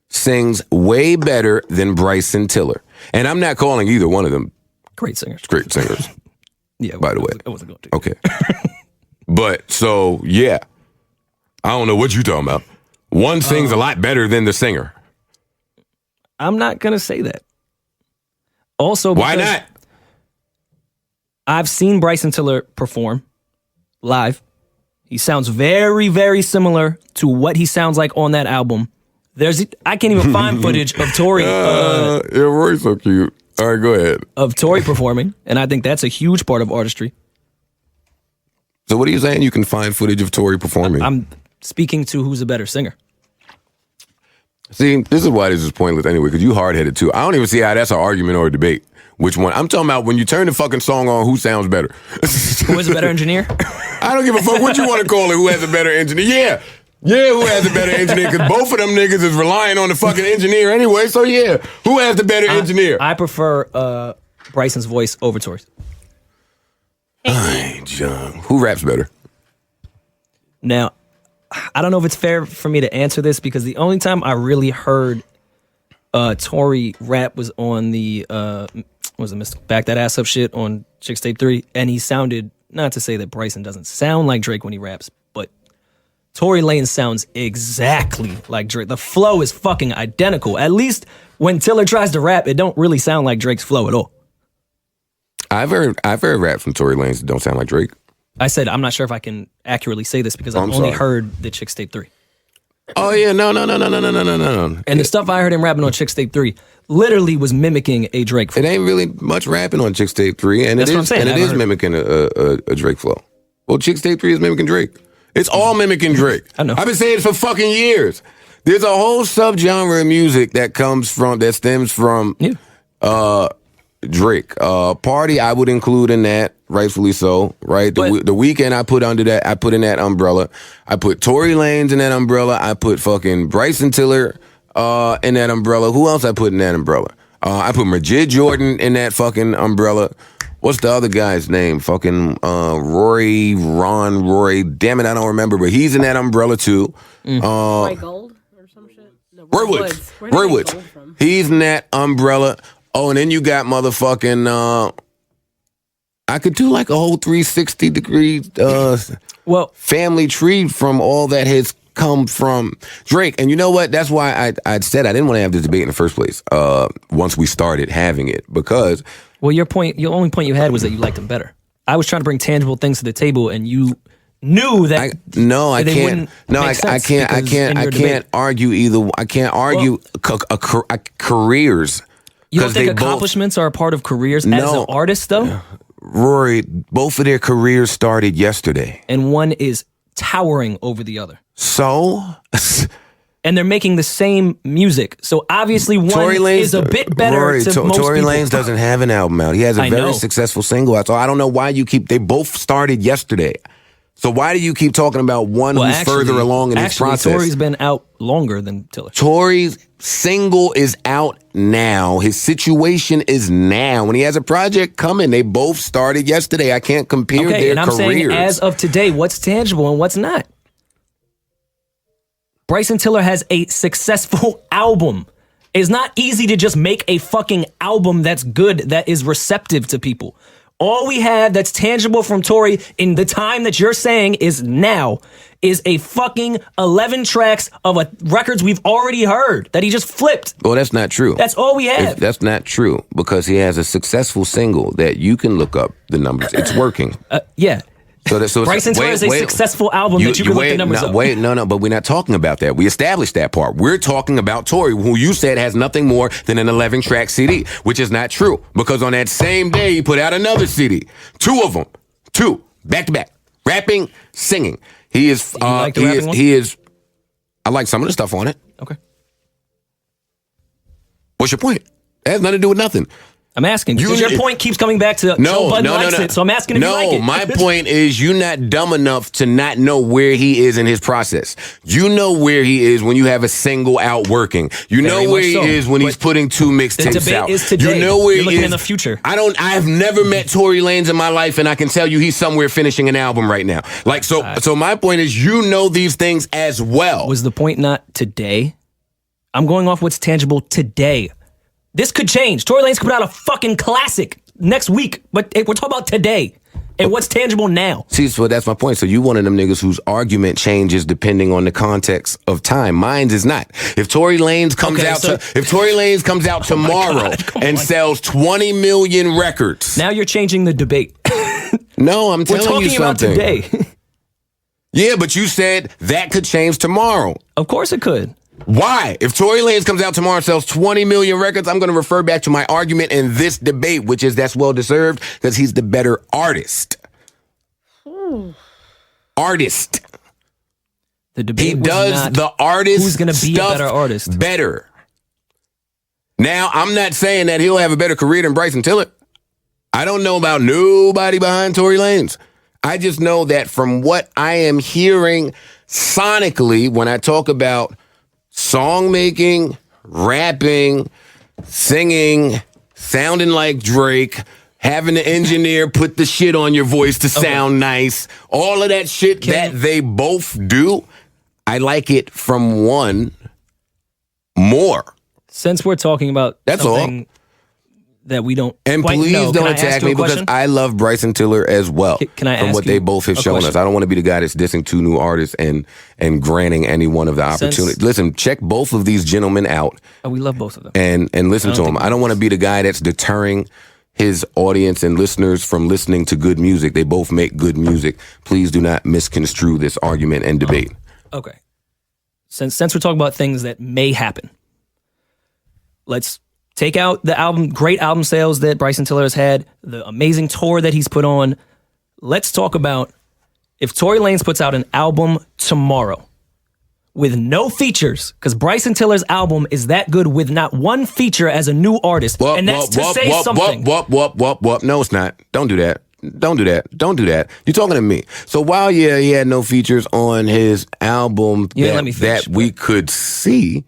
sings way better than Bryson Tiller. And I'm not calling either one of them great singers. Great singers. Yeah, by the way. I wasn't going to. Okay. But so, yeah. I don't know what you're talking about. One sings a lot better than the singer. I'm not going to say that. Also, why not? I've seen Bryson Tiller perform live. He sounds very, very similar to what he sounds like on that album. I can't even find footage of Tory. Yeah, Rory's so cute. All right, go ahead. Of Tory performing, and I think that's a huge part of artistry. So what are you saying? You can find footage of Tory performing? I'm speaking to who's a better singer. See, this is why this is pointless anyway, because you hard-headed too. I don't even see how that's an argument or a debate. Which one? I'm talking about when you turn the fucking song on, who sounds better? Who is a better engineer? I don't give a fuck what you want to call it, who has a better engineer. Yeah, who has a better engineer? Because both of them niggas is relying on the fucking engineer anyway, so yeah. Who has the better engineer? I prefer Bryson's voice over Tory's. Hey, John. Who raps better? Now, I don't know if it's fair for me to answer this because the only time I really heard Tory rap was on the Mr. Back That Ass Up shit on Chicks Tape 3, and he sounded, not to say that Bryson doesn't sound like Drake when he raps, but Tory Lanez sounds exactly like Drake. The flow is fucking identical. At least when Tiller tries to rap, it don't really sound like Drake's flow at all. I've heard rap from Tory Lanez that don't sound like Drake. I said I'm not sure if I can accurately say this because I've only heard the Chicks Tape 3. Oh yeah, no. And the stuff I heard him rapping on Chicks Tape 3 literally was mimicking a Drake flow. It ain't really much rapping on Chicks Tape 3, and it is mimicking a Drake flow. Well, Chicks Tape 3 is mimicking Drake. It's all mimicking Drake. I know. I've been saying it for fucking years. There's a whole subgenre of music that stems from Drake. Party, I would include in that, rightfully so, right? The Weeknd I put under that, I put in that umbrella. I put Tory Lanez in that umbrella. I put fucking Bryson Tiller in that umbrella. Who else I put in that umbrella? I put Majid Jordan in that fucking umbrella. What's the other guy's name? Fucking Rory. Damn it, I don't remember, but he's in that umbrella too. Roy Gold or some shit? No, Roy Woods. He's in that umbrella. Oh, and then you got motherfucking, I could do like a whole 360 degree family tree from all that has come from Drake. And you know what? That's why I said I didn't want to have this debate in the first place once we started having it. Because... Well, your only point you had was that you liked him better. I was trying to bring tangible things to the table, and you knew that. I can't argue either. I can't argue careers. You don't think accomplishments are a part of careers as an artist, though? Rory, both of their careers started yesterday. And one is towering over the other. So? And they're making the same music. So obviously one is a bit better Rory, to most Tory people. Lanez doesn't have an album out. He has a very successful single out. So I don't know why they both started yesterday. So why do you keep talking about one who's further along in this process? Tory's been out longer than Tiller. Tory's single is out now. His situation is now. When he has a project coming, they both started yesterday. I can't compare their careers. Saying as of today, what's tangible and what's not? Bryson Tiller has a successful album. It's not easy to just make a fucking album that's good, that is receptive to people. All we have that's tangible from Tory in the time that you're saying is now is a fucking 11 tracks of records we've already heard that he just flipped. Well, that's not true. That's all we have. That's not true because he has a successful single that you can look up the numbers. It's working. Yeah. Bryson Tiller is a successful album that you can look the numbers up. No, but we're not talking about that. We established that part. We're talking about Tory, who you said has nothing more than an 11-track CD, which is not true. Because on that same day, he put out another CD. 2 of them. 2, back to back. Rapping, singing. He is, I like some of the stuff on it. Okay. What's your point? It has nothing to do with nothing. I'm asking because your point keeps coming back to Joe Budden likes it, so I'm asking if you like it. No, my point is you're not dumb enough to not know where he is in his process. You know where he is when you have a single out working. You know where he is when he's putting 2 mixtapes out. The debate is today. You know where you're looking he is in the future. I've never met Tory Lanez in my life, and I can tell you he's somewhere finishing an album right now. So my point is you know these things as well. Was the point not today? I'm going off what's tangible today. This could change. Tory Lanez could put out a fucking classic next week, but we're talking about today and what's tangible now. See, so that's my point. So you one of them niggas whose argument changes depending on the context of time. Mine is not. If Tory Lanez comes out tomorrow and sells 20 million records, now you're changing the debate. No, I'm telling you something. We're talking about today. Yeah, but you said that could change tomorrow. Of course it could. Why? If Tory Lanez comes out tomorrow and sells 20 million records, I'm going to refer back to my argument in this debate, which is that's well-deserved because he's the better artist. Artist. The debate he does the artist who's going to be a better artist. Better. Now, I'm not saying that he'll have a better career than Bryson Tiller. I don't know about nobody behind Tory Lanez. I just know that from what I am hearing sonically when I talk about song making, rapping, singing, sounding like Drake, having the engineer put the shit on your voice to sound nice, all of that shit that they both do, I like it from one more. Since we're talking about something that we don't and quite please know, don't attack me because I love Bryson Tiller as well. Can I from ask what you they both have shown us? I don't want to be the guy that's dissing 2 new artists and granting any one of the opportunities. Listen, check both of these gentlemen out. Oh, we love both of them. And listen to them. I don't want to be the guy that's deterring his audience and listeners from listening to good music. They both make good music. Please do not misconstrue this argument and debate. Okay. Since we're talking about things that may happen, let's take out the great album sales that Bryson Tiller has had, the amazing tour that he's put on. Let's talk about if Tory Lanez puts out an album tomorrow with no features, because Bryson Tiller's album is that good with not one feature as a new artist. And that's to say something. No, it's not. Don't do that. Don't do that. Don't do that. You're talking to me. So while, he had no features on his album that we could see,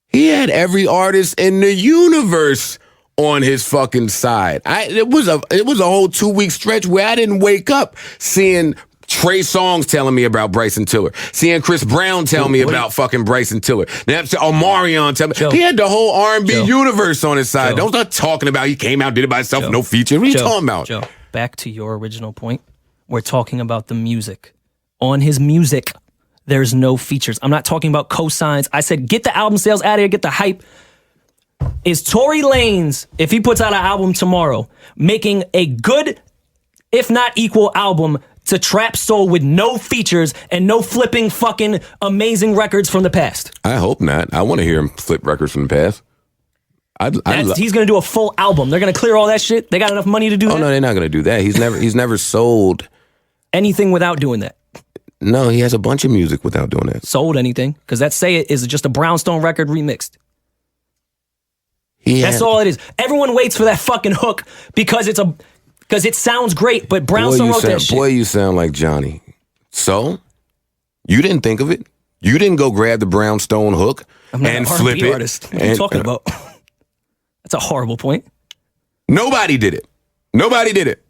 he had every artist in the universe on his fucking side. It was a whole 2-week stretch where I didn't wake up seeing Trey Songz telling me about Bryson Tiller, seeing Chris Brown tell me about fucking Bryson Tiller. Now Omarion tell me he had the whole R&B universe on his side. Don't start talking about he came out, did it by himself, no feature. What are you talking about? Joe, back to your original point. We're talking about the music. On his music, there's no features. I'm not talking about cosigns. I said, get the album sales out of here, get the hype. Is Tory Lanez, if he puts out an album tomorrow, making a good, if not equal album to Trap Soul with no features and no flipping fucking amazing records from the past? I hope not. I want to hear him flip records from the past. He's going to do a full album. They're going to clear all that shit. They got enough money to do that? Oh, no, they're not going to do that. He's never sold anything without doing that. No, he has a bunch of music without doing that. Sold anything, because that Say It is just a Brownstone record remixed. That's all it is. Everyone waits for that fucking hook because it sounds great, but Brownstone wrote that shit. Boy, you sound like Johnny. So, you didn't think of it? You didn't go grab the Brownstone hook and flip it? Artist. What are you talking about? That's a horrible point. Nobody did it. Nobody did it.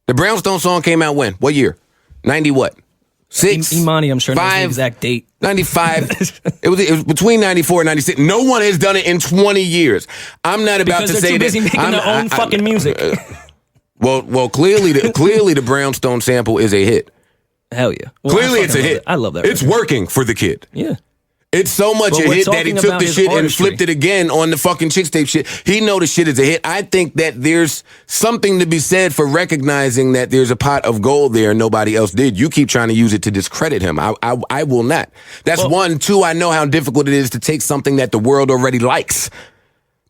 The Brownstone song came out when? What year? 90 what? 6? Imani, I'm sure, knows the exact date. 95. It was between 94 and 96. No one has done it in 20 years. I'm not about to say that. Because they're too busy making their own fucking music. Well, clearly the Brownstone sample is a hit. Hell yeah. Well, clearly it's a hit. I love that. It's working for the kid. Yeah. It's so much But a we're hit that he talking took about the his shit artistry. and flipped it again on the fucking Chixtape shit. He know the shit is a hit. I think that there's something to be said for recognizing that there's a pot of gold there and nobody else did. You keep trying to use it to discredit him. I will not. That's one. Two, I know how difficult it is to take something that the world already likes.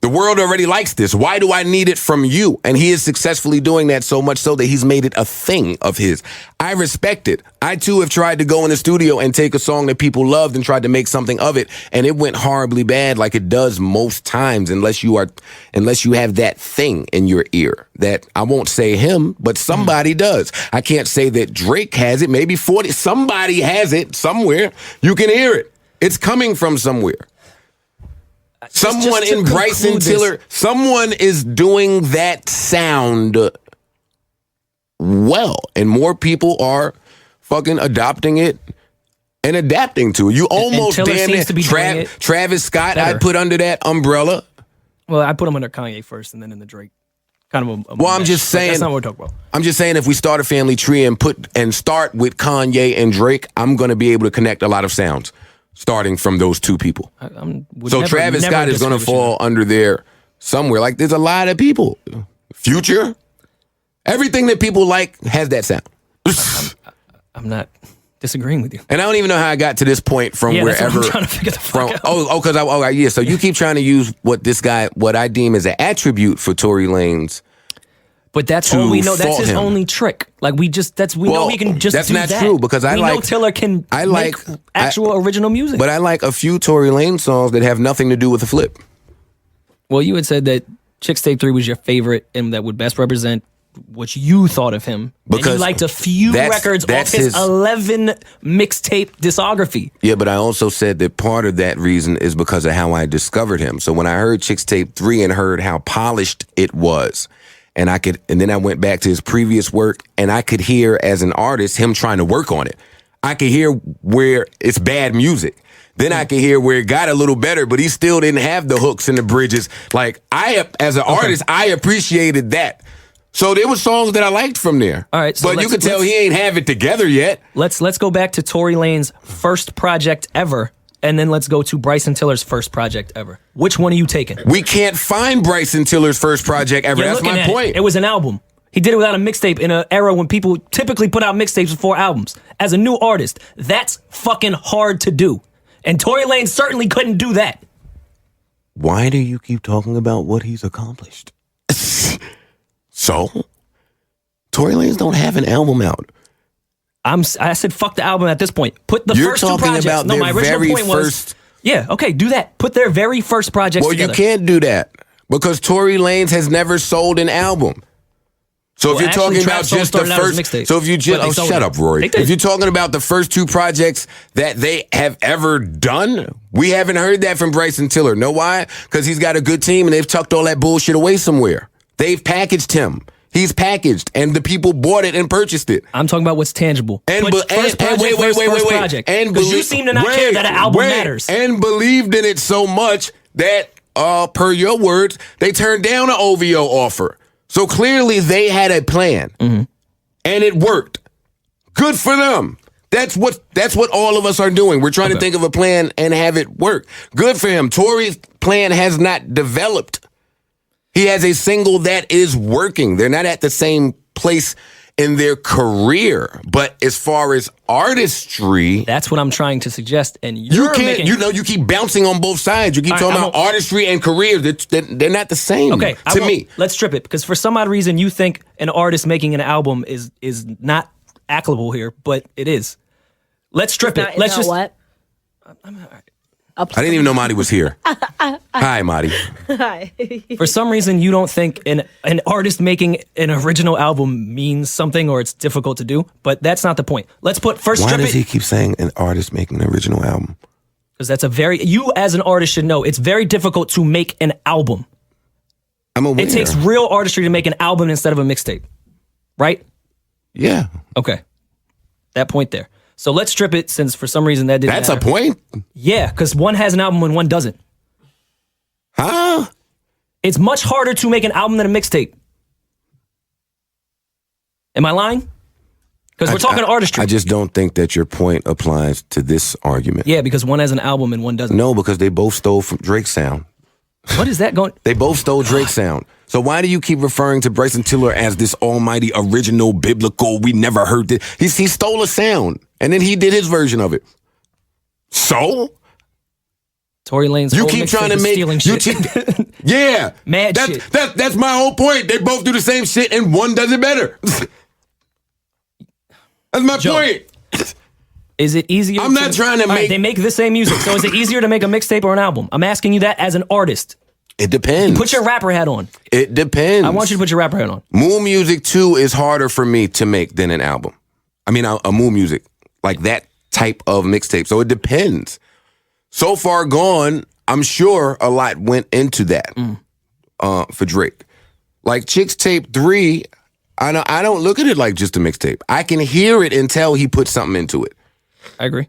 The world already likes this. Why do I need it from you? And he is successfully doing that so much so that he's made it a thing of his. I respect it. I too have tried to go in the studio and take a song that people loved and tried to make something of it, and it went horribly bad, like it does most times, unless you have that thing in your ear. That I won't say him, but somebody does. I can't say that Drake has it. Maybe 40. Somebody has it somewhere. You can hear it. It's coming from somewhere. Someone in Bryson Tiller, someone is doing that sound well, and more people are fucking adopting it and adapting to it. You almost Tiller damn seems to be doing it Travis Scott, better. I put under that umbrella. Well, I put him under Kanye first and then in the Drake. Kind of a Well, I'm mesh, just but saying. that's not what we're talking about. I'm just saying, if we start a family tree and start with Kanye and Drake, I'm going to be able to connect a lot of sounds starting from those two people. So Travis Scott is going to fall under there somewhere. Like, there's a lot of people. Future, everything that people like has that sound. I'm not disagreeing with you. And I don't even know how I got to this point from Yeah, wherever. that's what I'm trying to figure the fuck out. Because So you keep trying to use what I deem as an attribute for Tory Lanez. But that's all we know. That's his only trick. Like we know he can just that's do not that. true because we know Tiller can make actual original music. But I like a few Tory Lanez songs that have nothing to do with the flip. Well, you had said that Chixtape 3 was your favorite and that would best represent what you thought of him. Because and you liked a few records off his 11 mixtape discography. Yeah, but I also said that part of that reason is because of how I discovered him. So when I heard Chixtape 3 and heard how polished it was, and then I went back to his previous work, and I could hear as an artist him trying to work on it. I could hear where it's bad music. Then I could hear where it got a little better, but he still didn't have the hooks and the bridges. Like as an artist, I appreciated that. So there were songs that I liked from there. All right, so but you could tell he ain't have it together yet. Let's go back to Tory Lanez's first project ever. And then let's go to Bryson Tiller's first project ever. Which one are you taking? We can't find Bryson Tiller's first project ever. That's my point. It was an album. He did it without a mixtape in an era when people typically put out mixtapes before albums. As a new artist, that's fucking hard to do. And Tory Lanez certainly couldn't do that. Why do you keep talking about what he's accomplished? So, Tory Lanez don't have an album out. I said fuck the album at this point. Put the first two projects. About no, my original point was yeah, okay, do that. Put their very first projects together. You can't do that because Tory Lanez has never sold an album. So if you're talking about just the first, so if you just shut up, Rory. If you're talking about the first two projects that they have ever done, we haven't heard that from Bryson Tiller. Know why? Because he's got a good team and they've tucked all that bullshit away somewhere. They've packaged him. He's packaged, and the people bought it and purchased it. I'm talking about what's tangible. And wait. And because you seem to not care that an album matters. And believed in it so much that, per your words, they turned down an OVO offer. So clearly they had a plan, and it worked. Good for them. That's what all of us are doing. We're trying to think of a plan and have it work. Good for him. Tory's plan has not developed. He has a single that is working. They're not at the same place in their career, but as far as artistry, that's what I'm trying to suggest. And you keep bouncing on both sides. You keep talking about artistry and career. They're not the same. Okay, to me. Let's strip it because for some odd reason you think an artist making an album is not applicable here, but it is. Let's strip it. Let's just what? I didn't even know Marty was here. Hi, Marty. Hi. For some reason, you don't think an artist making an original album means something or it's difficult to do, but that's not the point. Let's put first. Why does he keep saying an artist making an original album? Because that's you as an artist should know it's very difficult to make an album. I'm aware. It takes real artistry to make an album instead of a mixtape, right? Yeah. Okay. That point there. So let's strip it since for some reason that didn't That's matter. a point? Yeah, because one has an album and one doesn't. Huh? It's much harder to make an album than a mixtape. Am I lying? Because we're talking artistry. I just don't think that your point applies to this argument. Yeah, because one has an album and one doesn't. No, because they both stole from Drake's sound. What is that going? They both stole Drake's sound. So why do you keep referring to Bryson Tiller as this almighty, original, biblical, we never heard this? He stole a sound, and then he did his version of it. So? Tory Lanez. You keep trying to make stealing shit. Yeah, Mad shit. That's my whole point. They both do the same shit, and one does it better. That's my point. Is it easier? I'm not trying to make. They make the same music, so is it easier to make a mixtape or an album? I'm asking you that as an artist. It depends. Put your rapper hat on. It depends. I want you to put your rapper hat on. Moon Music 2 is harder for me to make than an album. I mean, a Moon Music, like that type of mixtape. So it depends. So Far Gone, I'm sure a lot went into that for Drake. Like Chicks Tape 3, I don't look at it like just a mixtape. I can hear it and tell he put something into it. I agree.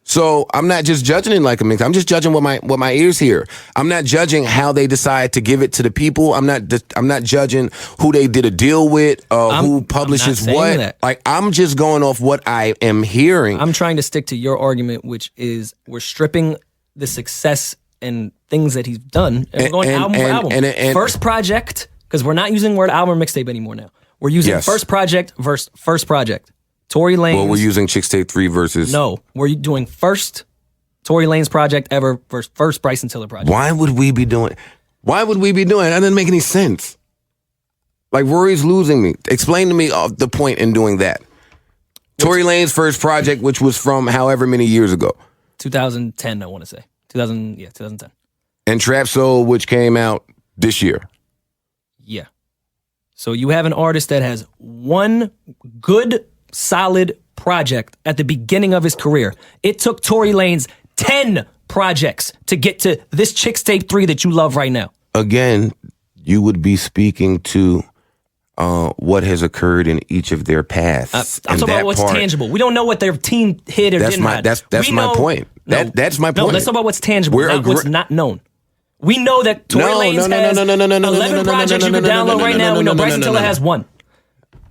So I'm not just judging it like a mix. I'm just judging what my ears hear. I'm not judging how they decide to give it to the people. I'm not judging who they did a deal with, who publishes what. That. Like I'm just going off what I am hearing. I'm trying to stick to your argument, which is we're stripping the success and things that he's done, and we're going album for album. First project, because we're not using the word album or mixtape anymore now. We're using first project versus first project. Tory Lanez. Well, we're using Chicks Tape 3 versus... No, we're doing first Tory Lanez project ever versus first Bryson Tiller project. Why would we be doing... That doesn't make any sense. Like, Rory's losing me. Explain to me the point in doing that. Tory Lanez first project, which was from however many years ago. 2010, I want to say. 2010. And Trap Soul, which came out this year. Yeah. So you have an artist that has one good... solid project at the beginning of his career. It took Tory Lanez 10 projects to get to this Chicks Tape 3 that you love right now. Again, you would be speaking to what has occurred in each of their paths. I'm talking about what's tangible. We don't know what their team hit or didn't hit. That's my point. That's my point. No, let's talk about what's tangible, not what's not known. We know that Tory Lanez has 11 projects you can download right now. We know Bryson Tiller has one.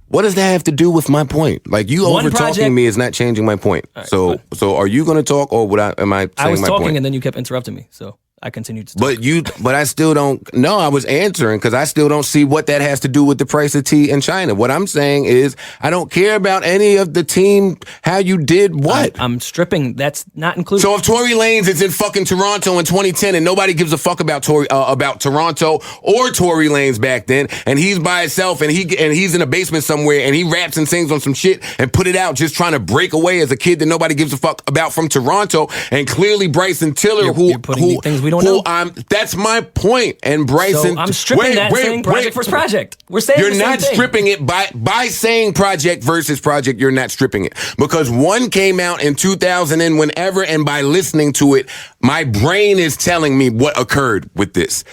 What does that have to do with my point? Like you over talking me is not changing my point. Right, so are you going to talk or am I saying my point? I was talking and then you kept interrupting me, so I continued to talk. But I still don't. No, I was answering because I still don't see what that has to do with the price of tea in China. What I'm saying is I don't care about any of the team. How you did what? I'm stripping. That's not included. So if Tory Lanez is in fucking Toronto in 2010 and nobody gives a fuck about Toronto or Tory Lanez back then, and he's by himself and he's in a basement somewhere and he raps and sings on some shit and put it out just trying to break away as a kid that nobody gives a fuck about from Toronto, and clearly Bryson Tiller you're putting things we don't know. That's my point. And Bryson, so I'm stripping saying project versus project. We're saying you're not stripping it by saying project versus project. You're not stripping it because one came out in 2000 and whenever, and by listening to it, my brain is telling me what occurred with this.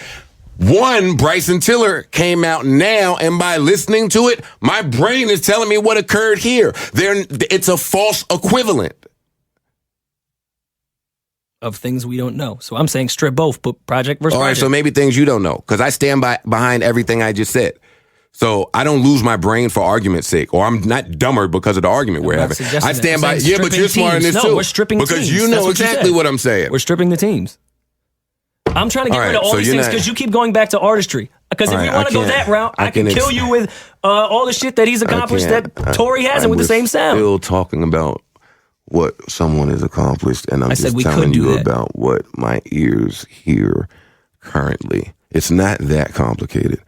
One, Bryson Tiller came out now, and by listening to it, my brain is telling me what occurred here. It's a false equivalent. Of things we don't know. So I'm saying strip both, but project versus project. All right, so maybe things you don't know, because I stand behind everything I just said. So I don't lose my brain for argument's sake, or I'm not dumber because of the argument we're having. I stand by, but you're smart in this too. No, we're stripping because teams. You know exactly what I'm saying. We're stripping the teams. I'm trying to get rid of all these things because you keep going back to artistry. Because if we want to go that route, I can kill you with all the shit that he's accomplished that Tory hasn't with the same sound. Still talking about what someone has accomplished, and I'm just telling you about what my ears hear currently. It's not that complicated.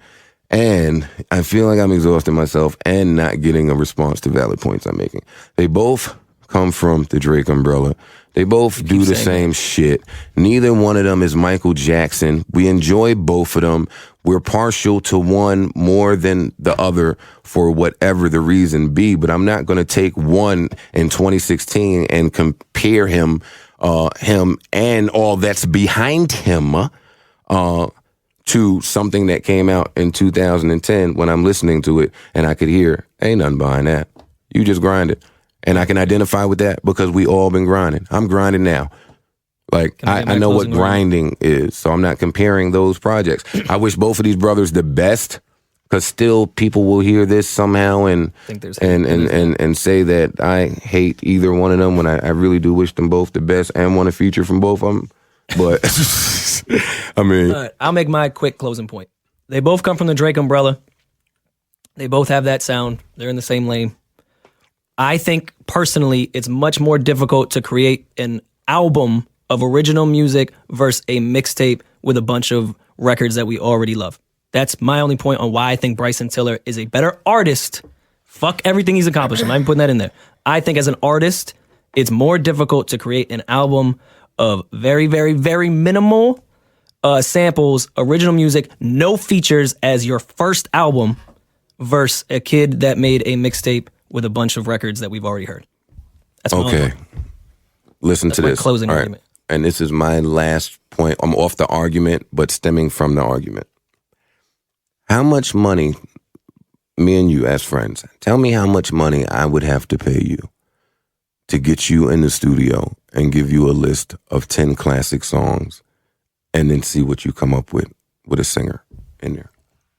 And I feel like I'm exhausting myself and not getting a response to valid points I'm making. They both come from the Drake umbrella. They both do the same shit. Neither one of them is Michael Jackson. We enjoy both of them. We're partial to one more than the other for whatever the reason be, but I'm not going to take one in 2016 and compare him and all that's behind him to something that came out in 2010 when I'm listening to it and I could hear, ain't nothing behind that. You just grind it. And I can identify with that because we all been grinding. I'm grinding now. Like, I know what grinding is, so I'm not comparing those projects. I wish both of these brothers the best Because still, people will hear this somehow and say that I hate either one of them when I really do wish them both the best and want a feature from both of them. But I mean, I'll make my quick closing point. They both come from the Drake umbrella. They both have that sound. They're in the same lane. I think personally, it's much more difficult to create an album of original music versus a mixtape with a bunch of records that we already love. That's my only point on why I think Bryson Tiller is a better artist. Fuck everything he's accomplished. I'm not even putting that in there. I think as an artist, it's more difficult to create an album of very, very, very minimal samples, original music, no features as your first album versus a kid that made a mixtape with a bunch of records that we've already heard. That's my only point. Listen That's to my this. closing All right. argument. And this is my last point. I'm off the argument, but stemming from the argument. How much money, me and you as friends, tell me how much money I would have to pay you to get you in the studio and give you a list of 10 classic songs and then see what you come up with a singer in there.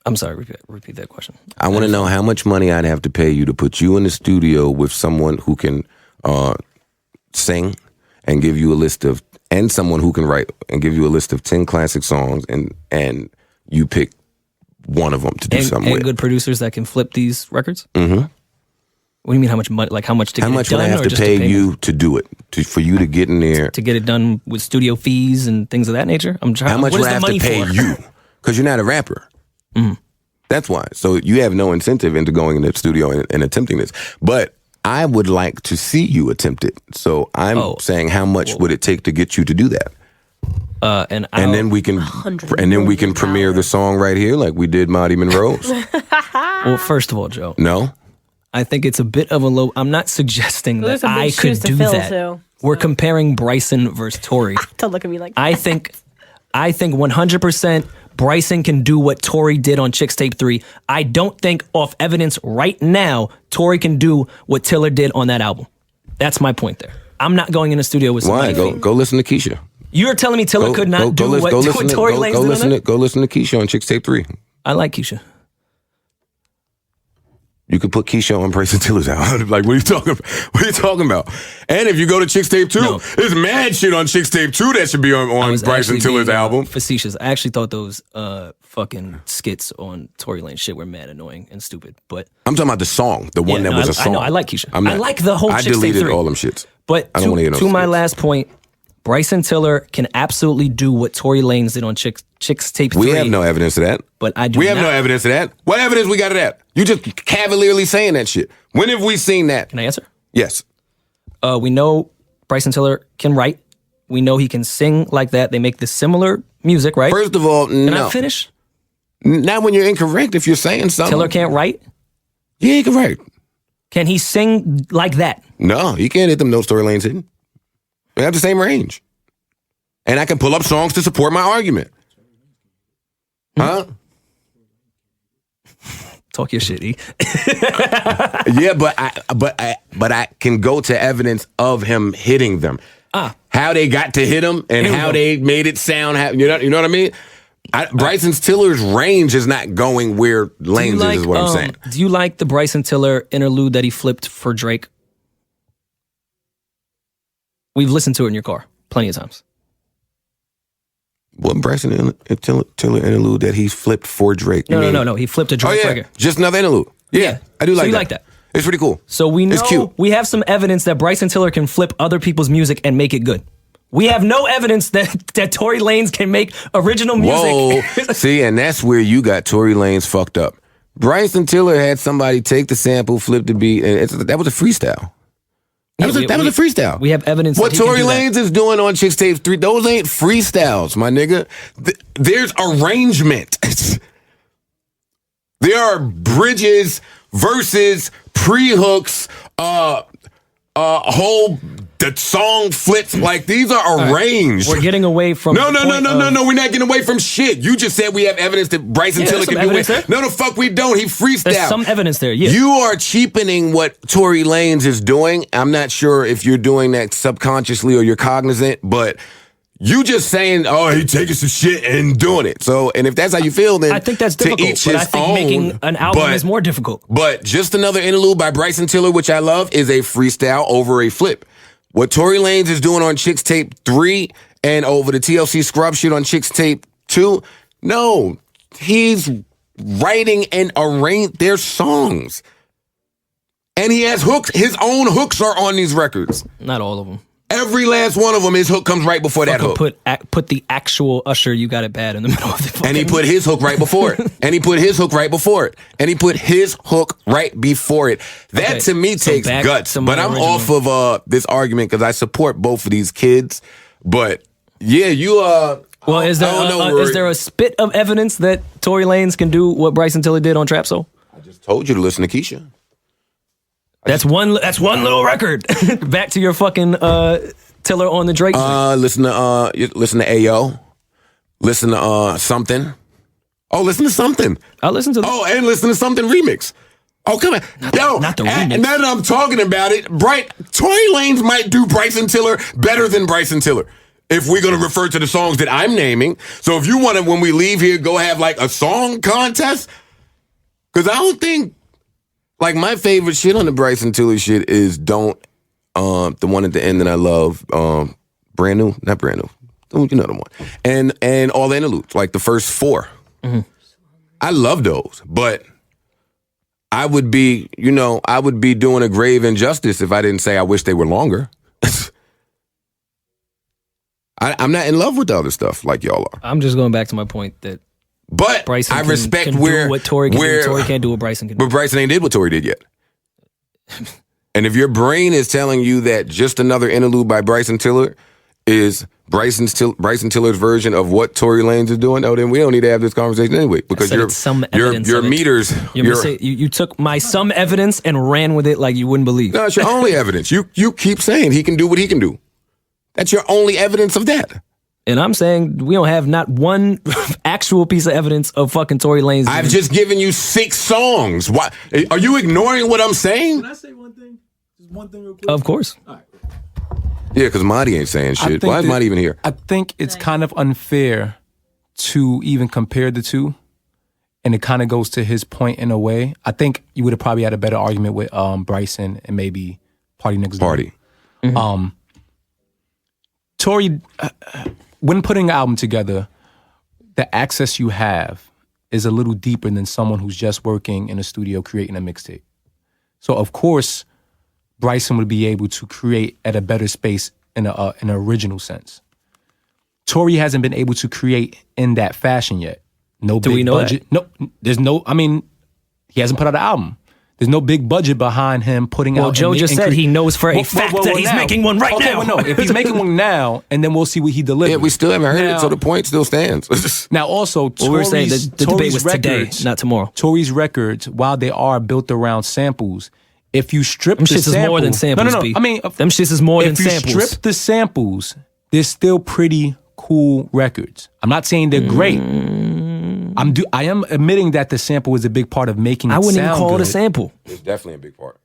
I'm sorry, repeat that question. I want to know how much money I'd have to pay you to put you in the studio with someone who can sing and give you a list of, and someone who can write and give you a list of 10 classic songs and you pick one of them to do something with. And good producers that can flip these records? Mm-hmm. What do you mean how much money, like how much to get it done? How much would I have to pay you to do it, for you to get in there? To get it done with studio fees and things of that nature? I'm trying. How much would I have to pay you? Because you're not a rapper. Mm. That's why. So you have no incentive into going in the studio and attempting this. But I would like to see you attempt it. So I'm saying, how much would it take to get you to do that? And then we can premiere the song right here, like we did Marty Monroe's. Well, first of all, Joe. No, I think it's a bit of a low. I'm not suggesting that I could do that. Too, We're comparing Bryson versus Tory. Don't look at me like that. I think 100% Bryson can do what Tory did on Chicks Tape 3. I don't think off evidence right now Tory can do what Tiller did on that album. That's my point there. I'm not going in the studio with somebody. Why? Go listen to Keisha. You're telling me Tiller could not do what Tory Lanez did? Go listen to Keisha on Chicks Tape 3. I like Keisha. You could put Keisha on Bryson Tiller's album. Like, what are you talking about? What are you talking about? And if you go to Chicks Tape 2, there's mad shit on Chicks Tape 2 that should be on Bryson Tiller's album. Facetious. I actually thought those fucking skits on Tory Lanez shit were mad annoying and stupid. But I'm talking about the song, the one that was a song. I know. I like Keisha. I like the whole Chicks Tape 3. I deleted all them shits. But I don't want to hear to my last point, Bryson Tiller can absolutely do what Tory Lanez did on Chicks Tape 3. We have no evidence of that. But we have no evidence of that. What evidence we got of that? You just cavalierly saying that shit. When have we seen that? Can I answer? Yes. We know Bryson Tiller can write. We know he can sing like that. They make the similar music, right? First of all, Can I finish? Not when you're incorrect. If you're saying something. Tiller can't write? Yeah, he can write. Can he sing like that? No, he can't hit them notes Tory Lanez hitting. We have the same range. And I can pull up songs to support my argument. Huh? Talk your shit, E. Yeah, but I can go to evidence of him hitting them. How they got to hit him and how they made it sound. You know what I mean? Bryson Tiller's range is not going where Lanez is what I'm saying. Do you like the Bryson Tiller interlude that he flipped for Drake? We've listened to it in your car plenty of times. What Bryson Tiller interlude that he flipped for Drake? No. He flipped a Drake record. Just another interlude. Yeah. I do like that. So you like that? It's pretty cool. So we know it's cute. We have some evidence that Bryson Tiller can flip other people's music and make it good. We have no evidence that Tory Lanez can make original music. Whoa. See, and that's where you got Tory Lanez fucked up. Bryson Tiller had somebody take the sample, flip the beat, and that was a freestyle. That was a freestyle. We have evidence. What Tory Lanez is doing on Chicks Tape 3, those ain't freestyles, my nigga. There's arrangement. There are bridges, verses, pre-hooks, whole the song flips. Like, these are arranged. We're getting away from No. We're not getting away from shit. You just said we have evidence that Bryson Tiller can do it. No, the fuck we don't. He freestyled. There's some evidence there, yeah. You are cheapening what Tory Lanez is doing. I'm not sure if you're doing that subconsciously or you're cognizant, but You just saying, oh, he taking some shit and doing it. So, and if that's how you feel, then I think that's to difficult. each But his I think own, making an album is more difficult. But Just Another Interlude by Bryson Tiller, which I love, is a freestyle over a flip. What Tory Lanez is doing on Chicks Tape 3 and over the TLC Scrub shit on Chicks Tape 2, no, he's writing and arranging their songs. And he has hooks. His own hooks are on these records. Not all of them. Every last one of them, his hook comes right before that hook. Put the actual Usher, You Got It Bad in the middle of the fucking... And he put his hook right before it. And he put his hook right before it. And he put his hook right before it. That Okay, to me so takes back guts. to But my I'm original- off of this argument because I support both of these kids. But yeah, you Well, is there I don't know, is Rory. there a spit of evidence that Tory Lanez can do what Bryson Tiller did on Trap Soul? I just told you to listen to Keisha. That's one little record. Back to your fucking Tiller on the Drake. Listen to AO. Listen to something. Oh, listen to something. I'll listen to. Oh, and listen to something remix. Oh, come on. Not the remix. And now that I'm talking about it, Tory Lanez might do Bryson Tiller better than Bryson Tiller. If we're going to refer to the songs that I'm naming. So if you want to, when we leave here, go have like a song contest. Because I don't think, like my favorite shit on the Bryson Tiller shit is Don't, the one at the end that I love, Brand New, not Brand New. You know the one. And all the interludes, like the first 4. Mm-hmm. I love those, but I would be doing a grave injustice if I didn't say I wish they were longer. I'm not in love with the other stuff like y'all are. I'm just going back to my point that But Bryson I respect can where do what Tory can do. Tory can't do what Bryson can do. But Bryson ain't did what Tory did yet. And if your brain is telling you that Just Another Interlude by Bryson Tiller is Bryson Tiller's version of what Tory Lanez is doing, then we don't need to have this conversation anyway. Because your meters. You took my some evidence and ran with it like you wouldn't believe. No, it's your only evidence. You keep saying he can do what he can do. That's your only evidence of that. And I'm saying we don't have not one actual piece of evidence of fucking Tory Lanez. I've just given you 6 songs. Why are you ignoring what I'm saying? Can I say one thing? Just one thing real quick? Of course. All right. Yeah, because Marty ain't saying shit. Why is Marty even here? I think it's kind of unfair to even compare the two. And it kind of goes to his point in a way. I think you would have probably had a better argument with Bryson and maybe Party Next Door. Mm-hmm. Tory, when putting an album together, the access you have is a little deeper than someone who's just working in a studio creating a mixtape. So of course, Bryson would be able to create at a better space in an original sense. Tory hasn't been able to create in that fashion yet. No Do big we know budget. No, there's no. I mean, he hasn't put out an album. There's no big budget behind him putting out. Well, Joe just said he knows for a fact that he's making one right now. Well, no, if he's making one now, and then we'll see what he delivers. Yeah, we still haven't heard it, so the point still stands. Now, also, Well, we were saying Tory's the debate was records, today, not tomorrow. Tory's records, while they are built around samples, if you strip Them the shits is more than sample- samples, No. B. I mean, them shits is more than samples. If you strip the samples, they're still pretty cool records. I'm not saying they're great. I am admitting that the sample is a big part of making it I wouldn't even sound call it a good, sample. It's definitely a big part.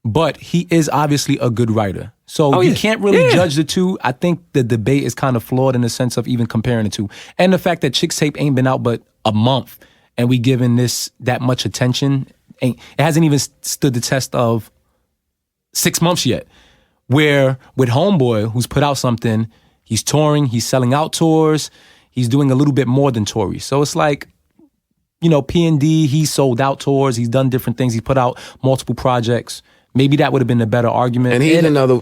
but he is obviously a good writer. So you can't really judge the two. I think the debate is kind of flawed in the sense of even comparing the two. And the fact that Chicks Tape ain't been out but a month and we giving this that much attention, it hasn't even stood the test of 6 months yet. Where with Homeboy, who's put out something, he's touring, he's selling out tours, he's doing a little bit more than Tory. So it's like, P&D, he's sold out tours, he's done different things, he put out multiple projects. Maybe that would have been a better argument. And he's another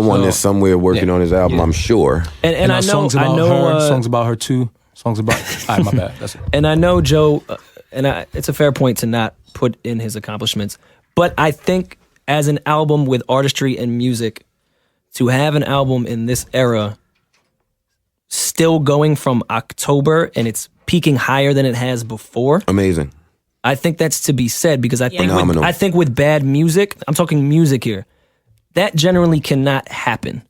one that's somewhere working on his album, I'm sure. And I know, songs about her too. Songs about. All right, my bad. That's it. And I know Joe, it's a fair point to not put in his accomplishments, but I think as an album with artistry and music, to have an album in this era, still going from October and it's peaking higher than it has before. Amazing. I think that's to be said because I think Phenomenal. I think with bad music, I'm talking music here, that generally cannot happen.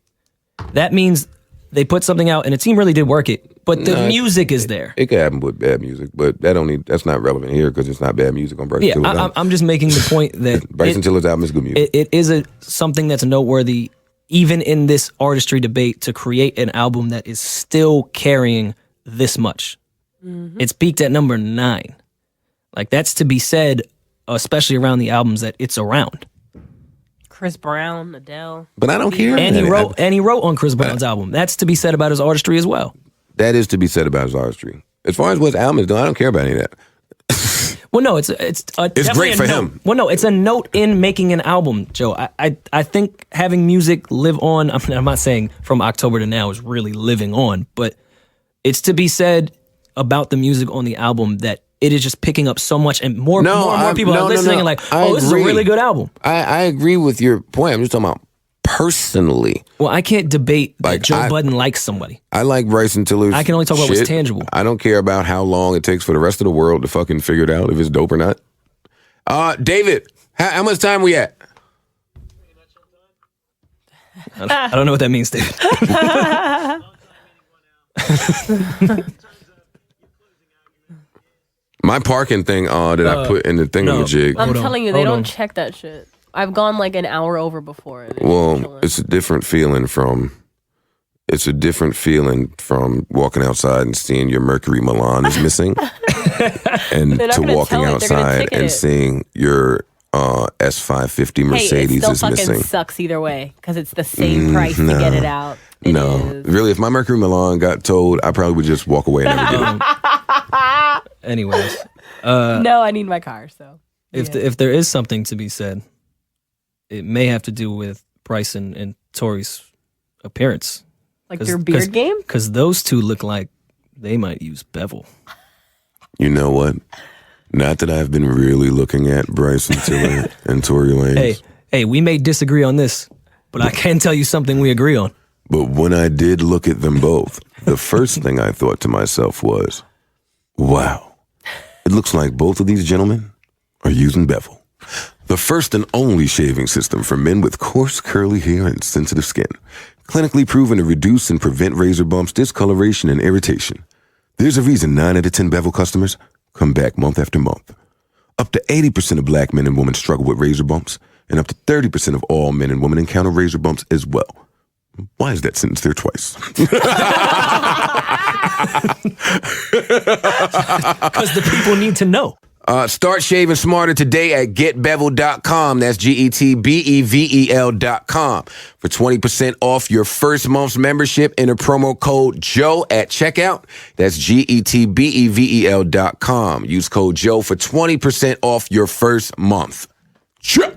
That means they put something out and the team really did work it, but the music is there. It could happen with bad music, but that's not relevant here because it's not bad music on Bryson Tiller's album. I'm just making the point that Bryson Tiller's album is good music. It is something that's noteworthy even in this artistry debate, to create an album that is still carrying this much. It's peaked at number 9. Like, that's to be said, especially around the albums that it's around. Chris Brown, Adele. But I don't care. And he wrote on Chris Brown's album. That's to be said about his artistry as well. That is to be said about his artistry. As far as what his album is doing, I don't care about any of that. Well, no, it's great for him. Well, no, it's a note in making an album, Joe. I think having music live on. I'm not saying from October to now is really living on, but it's to be said about the music on the album that it is just picking up so much, and more people are listening and like, this is a really good album. I agree with your point. I'm just talking about personally. Well, I can't debate that Joe Budden likes somebody. I like Bryson Tiller's I can only talk about what's tangible. I don't care about how long it takes for the rest of the world to fucking figure it out if it's dope or not. David, how much time we at? I don't know what that means, David. My parking thing that I put in the thingamajig. I'm telling you, they don't check that shit. I've gone like an hour over before. Well, it's a different feeling from walking outside and seeing your Mercury Milan is missing, and to walking outside and seeing your S550 Mercedes it is still missing. Fucking sucks either way because it's the same price to get it out. Really, if my Mercury Milan got towed, I probably would just walk away and never get it. Anyways, no, I need my car. So if there is something to be said, it may have to do with Bryce and Tori's appearance. Like your beard game? Because those two look like they might use Bevel. You know what? Not that I've been really looking at Bryson Tiller and Tory Lanez. Hey, we may disagree on this, but I can tell you something we agree on. But when I did look at them both, the first thing I thought to myself was, wow, it looks like both of these gentlemen are using Bevel. The first and only shaving system for men with coarse, curly hair and sensitive skin. Clinically proven to reduce and prevent razor bumps, discoloration, and irritation. There's a reason 9 out of 10 Bevel customers come back month after month. Up to 80% of black men and women struggle with razor bumps, and up to 30% of all men and women encounter razor bumps as well. Why is that sentence there twice? Because the people need to know. Start shaving smarter today at getbevel.com. That's GETBEVEL.com for 20% off your first month's membership. Enter promo code Joe at checkout. That's GETBEVEL.com. Use code Joe for 20% off your first month. Sure.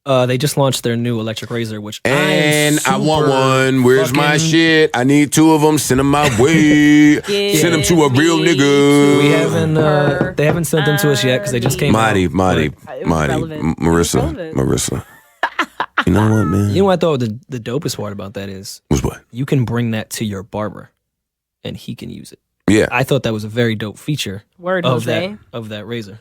They just launched their new electric razor, which I want one. Where's my shit? I need 2 of them. Send them my way. Send them to a real nigga. We haven't. They haven't sent them to us yet because they just came out. Marisa. You know what, man? You know what I thought the dopest part about that is? Was what? You can bring that to your barber, and he can use it. Yeah, I thought that was a very dope feature. Of that razor.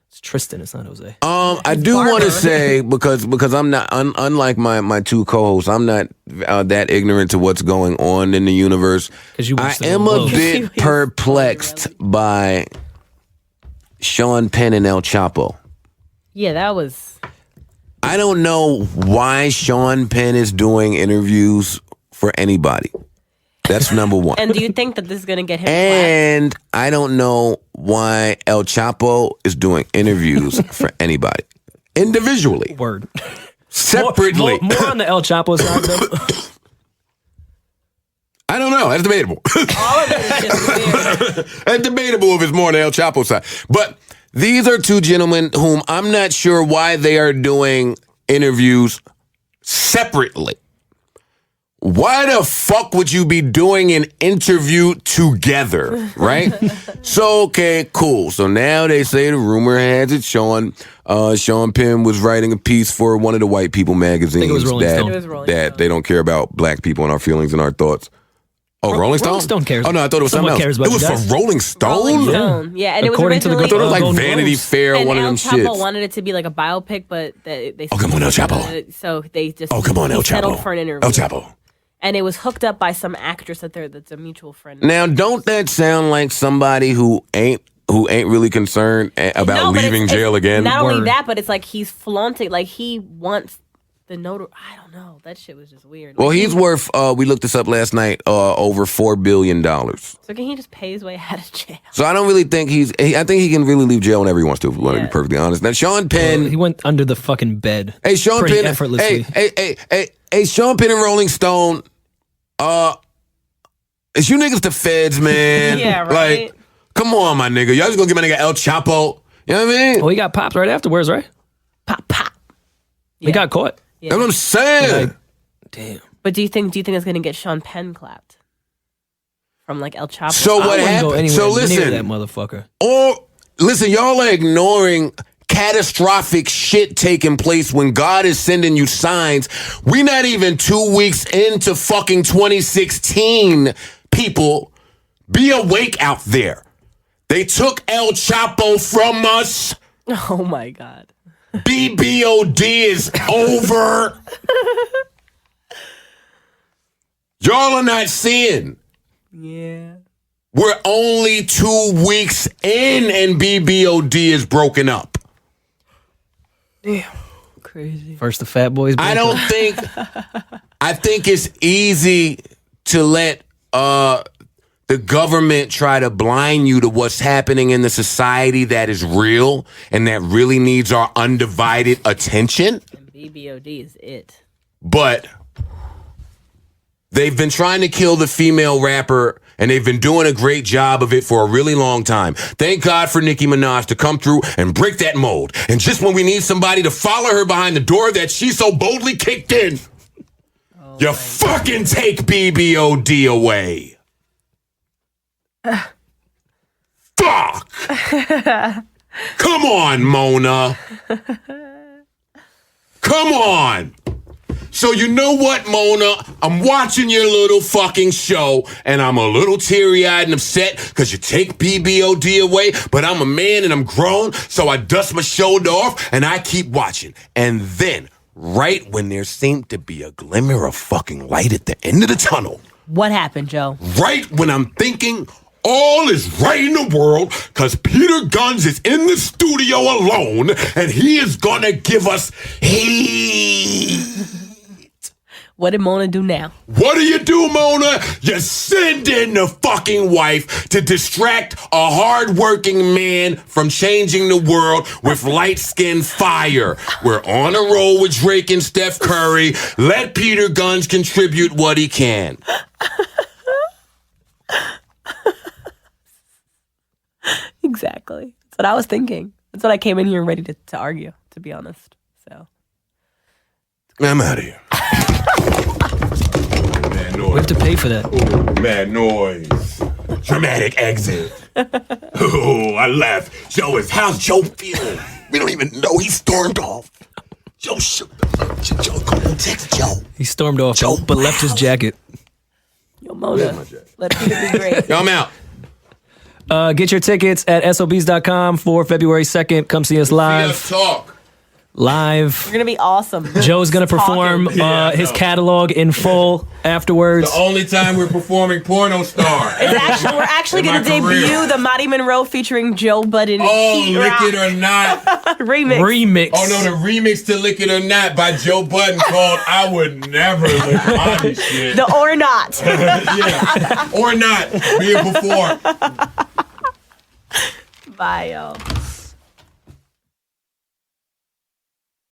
It's Tristan. It's not Jose. I do want to say because I'm not unlike my 2 co-hosts. I'm not that ignorant to what's going on in the universe. I am a bit perplexed by Sean Penn and El Chapo. Yeah, that was. I don't know why Sean Penn is doing interviews for anybody. That's number one. And do you think that this is going to get him And I don't know why El Chapo is doing interviews for anybody. Individually. Word. Separately. More on the El Chapo side, though. I don't know. That's debatable. All of it is just weird. That's debatable if it's more on the El Chapo side. But these are 2 gentlemen whom I'm not sure why they are doing interviews separately. Why the fuck would you be doing an interview together, right? So, okay, cool. So now they say the rumor has it Sean Penn was writing a piece for one of the white people magazines that they don't care about black people and our feelings and our thoughts. Oh, Rolling Stone? Rolling Stone cares. Oh, no, I thought it was something else. Cares about it was for Rolling Stone? Rolling Stone. Yeah, and According it was originally... I thought it was like Vanity Fair, and one of them shits. El Chapo wanted it to be like a biopic, but they oh, come on, El Chapo. So they just El Chapo. settled for an interview. El Chapo. And it was hooked up by some actress that's a mutual friend. Now, don't that sound like somebody who ain't really concerned about leaving jail again? Not only that, but it's like he's flaunting, like he wants The notary, I don't know. That shit was just weird. Well, he's worth, we looked this up last night, over $4 billion. So can he just pay his way out of jail? So I don't really think I think he can really leave jail whenever he wants to, if we want to be perfectly honest. Now, Sean Penn. He went under the fucking bed. Hey, Sean Penn. Effortlessly. Hey, Sean Penn and Rolling Stone. Is you niggas the feds, man? Yeah, right. Like, come on, my nigga. Y'all just gonna give my nigga El Chapo. You know what I mean? Well, he got popped right afterwards, right? Pop. He got caught. Yeah. That's what I'm saying. Like, damn. But do you think it's gonna get Sean Penn clapped from like El Chapo? So what happened? So listen, that motherfucker. Listen, y'all are ignoring catastrophic shit taking place when God is sending you signs. We not even 2 weeks into fucking 2016. People, be awake out there. They took El Chapo from us. Oh my God. BBOD is over. Y'all are not seeing. Yeah. We're only 2 weeks in and BBOD is broken up. Damn. Crazy. First the Fat Boys. I don't think. I think it's easy to let the government try to blind you to what's happening in the society that is real and that really needs our undivided attention. And BBOD is it. But they've been trying to kill the female rapper, and they've been doing a great job of it for a really long time. Thank God for Nicki Minaj to come through and break that mold. And just when we need somebody to follow her behind the door that she so boldly kicked in, you fucking take BBOD away. Fuck! Come on, Mona. Come on. So you know what, Mona? I'm watching your little fucking show, and I'm a little teary-eyed and upset because you take BBOD away, but I'm a man and I'm grown, so I dust my shoulder off and I keep watching. And then, right when there seemed to be a glimmer of fucking light at the end of the tunnel. What happened, Joe? Right when I'm thinking all is right in the world because Peter Guns is in the studio alone and he is gonna give us heat. What did Mona do now? What do, Mona? You send in the fucking wife to distract a hardworking man from changing the world with light-skinned fire. We're on a roll with Drake and Steph Curry. Let Peter Guns contribute what he can. Exactly. That's what I was thinking. That's what I came in here ready to argue, to be honest. So I'm out of here. Mad noise. We have to pay for that. Ooh, mad noise. Dramatic exit. Oh, I left. Joe how's Joe feeling? We don't even know he stormed off. Joe shook the Joe, go on, text Joe. He stormed off, Joe but left his jacket. Yo, Mona, let Peter be great. Yo, I'm out. Get your tickets at SOBs.com for February 2nd. Come see us live. See us talk. Live. You're gonna be awesome. Joe's gonna perform his catalog in full afterwards. The only time we're performing Porno Star. We're actually gonna debut the Marty Monroe featuring Joe Budden. Lick It or Not. remix. Oh no, the remix to Lick It or Not by Joe Budden called I Would Never Lick My Shit. The Or Not. Yeah. Or Not. Be it before. Bye, y'all.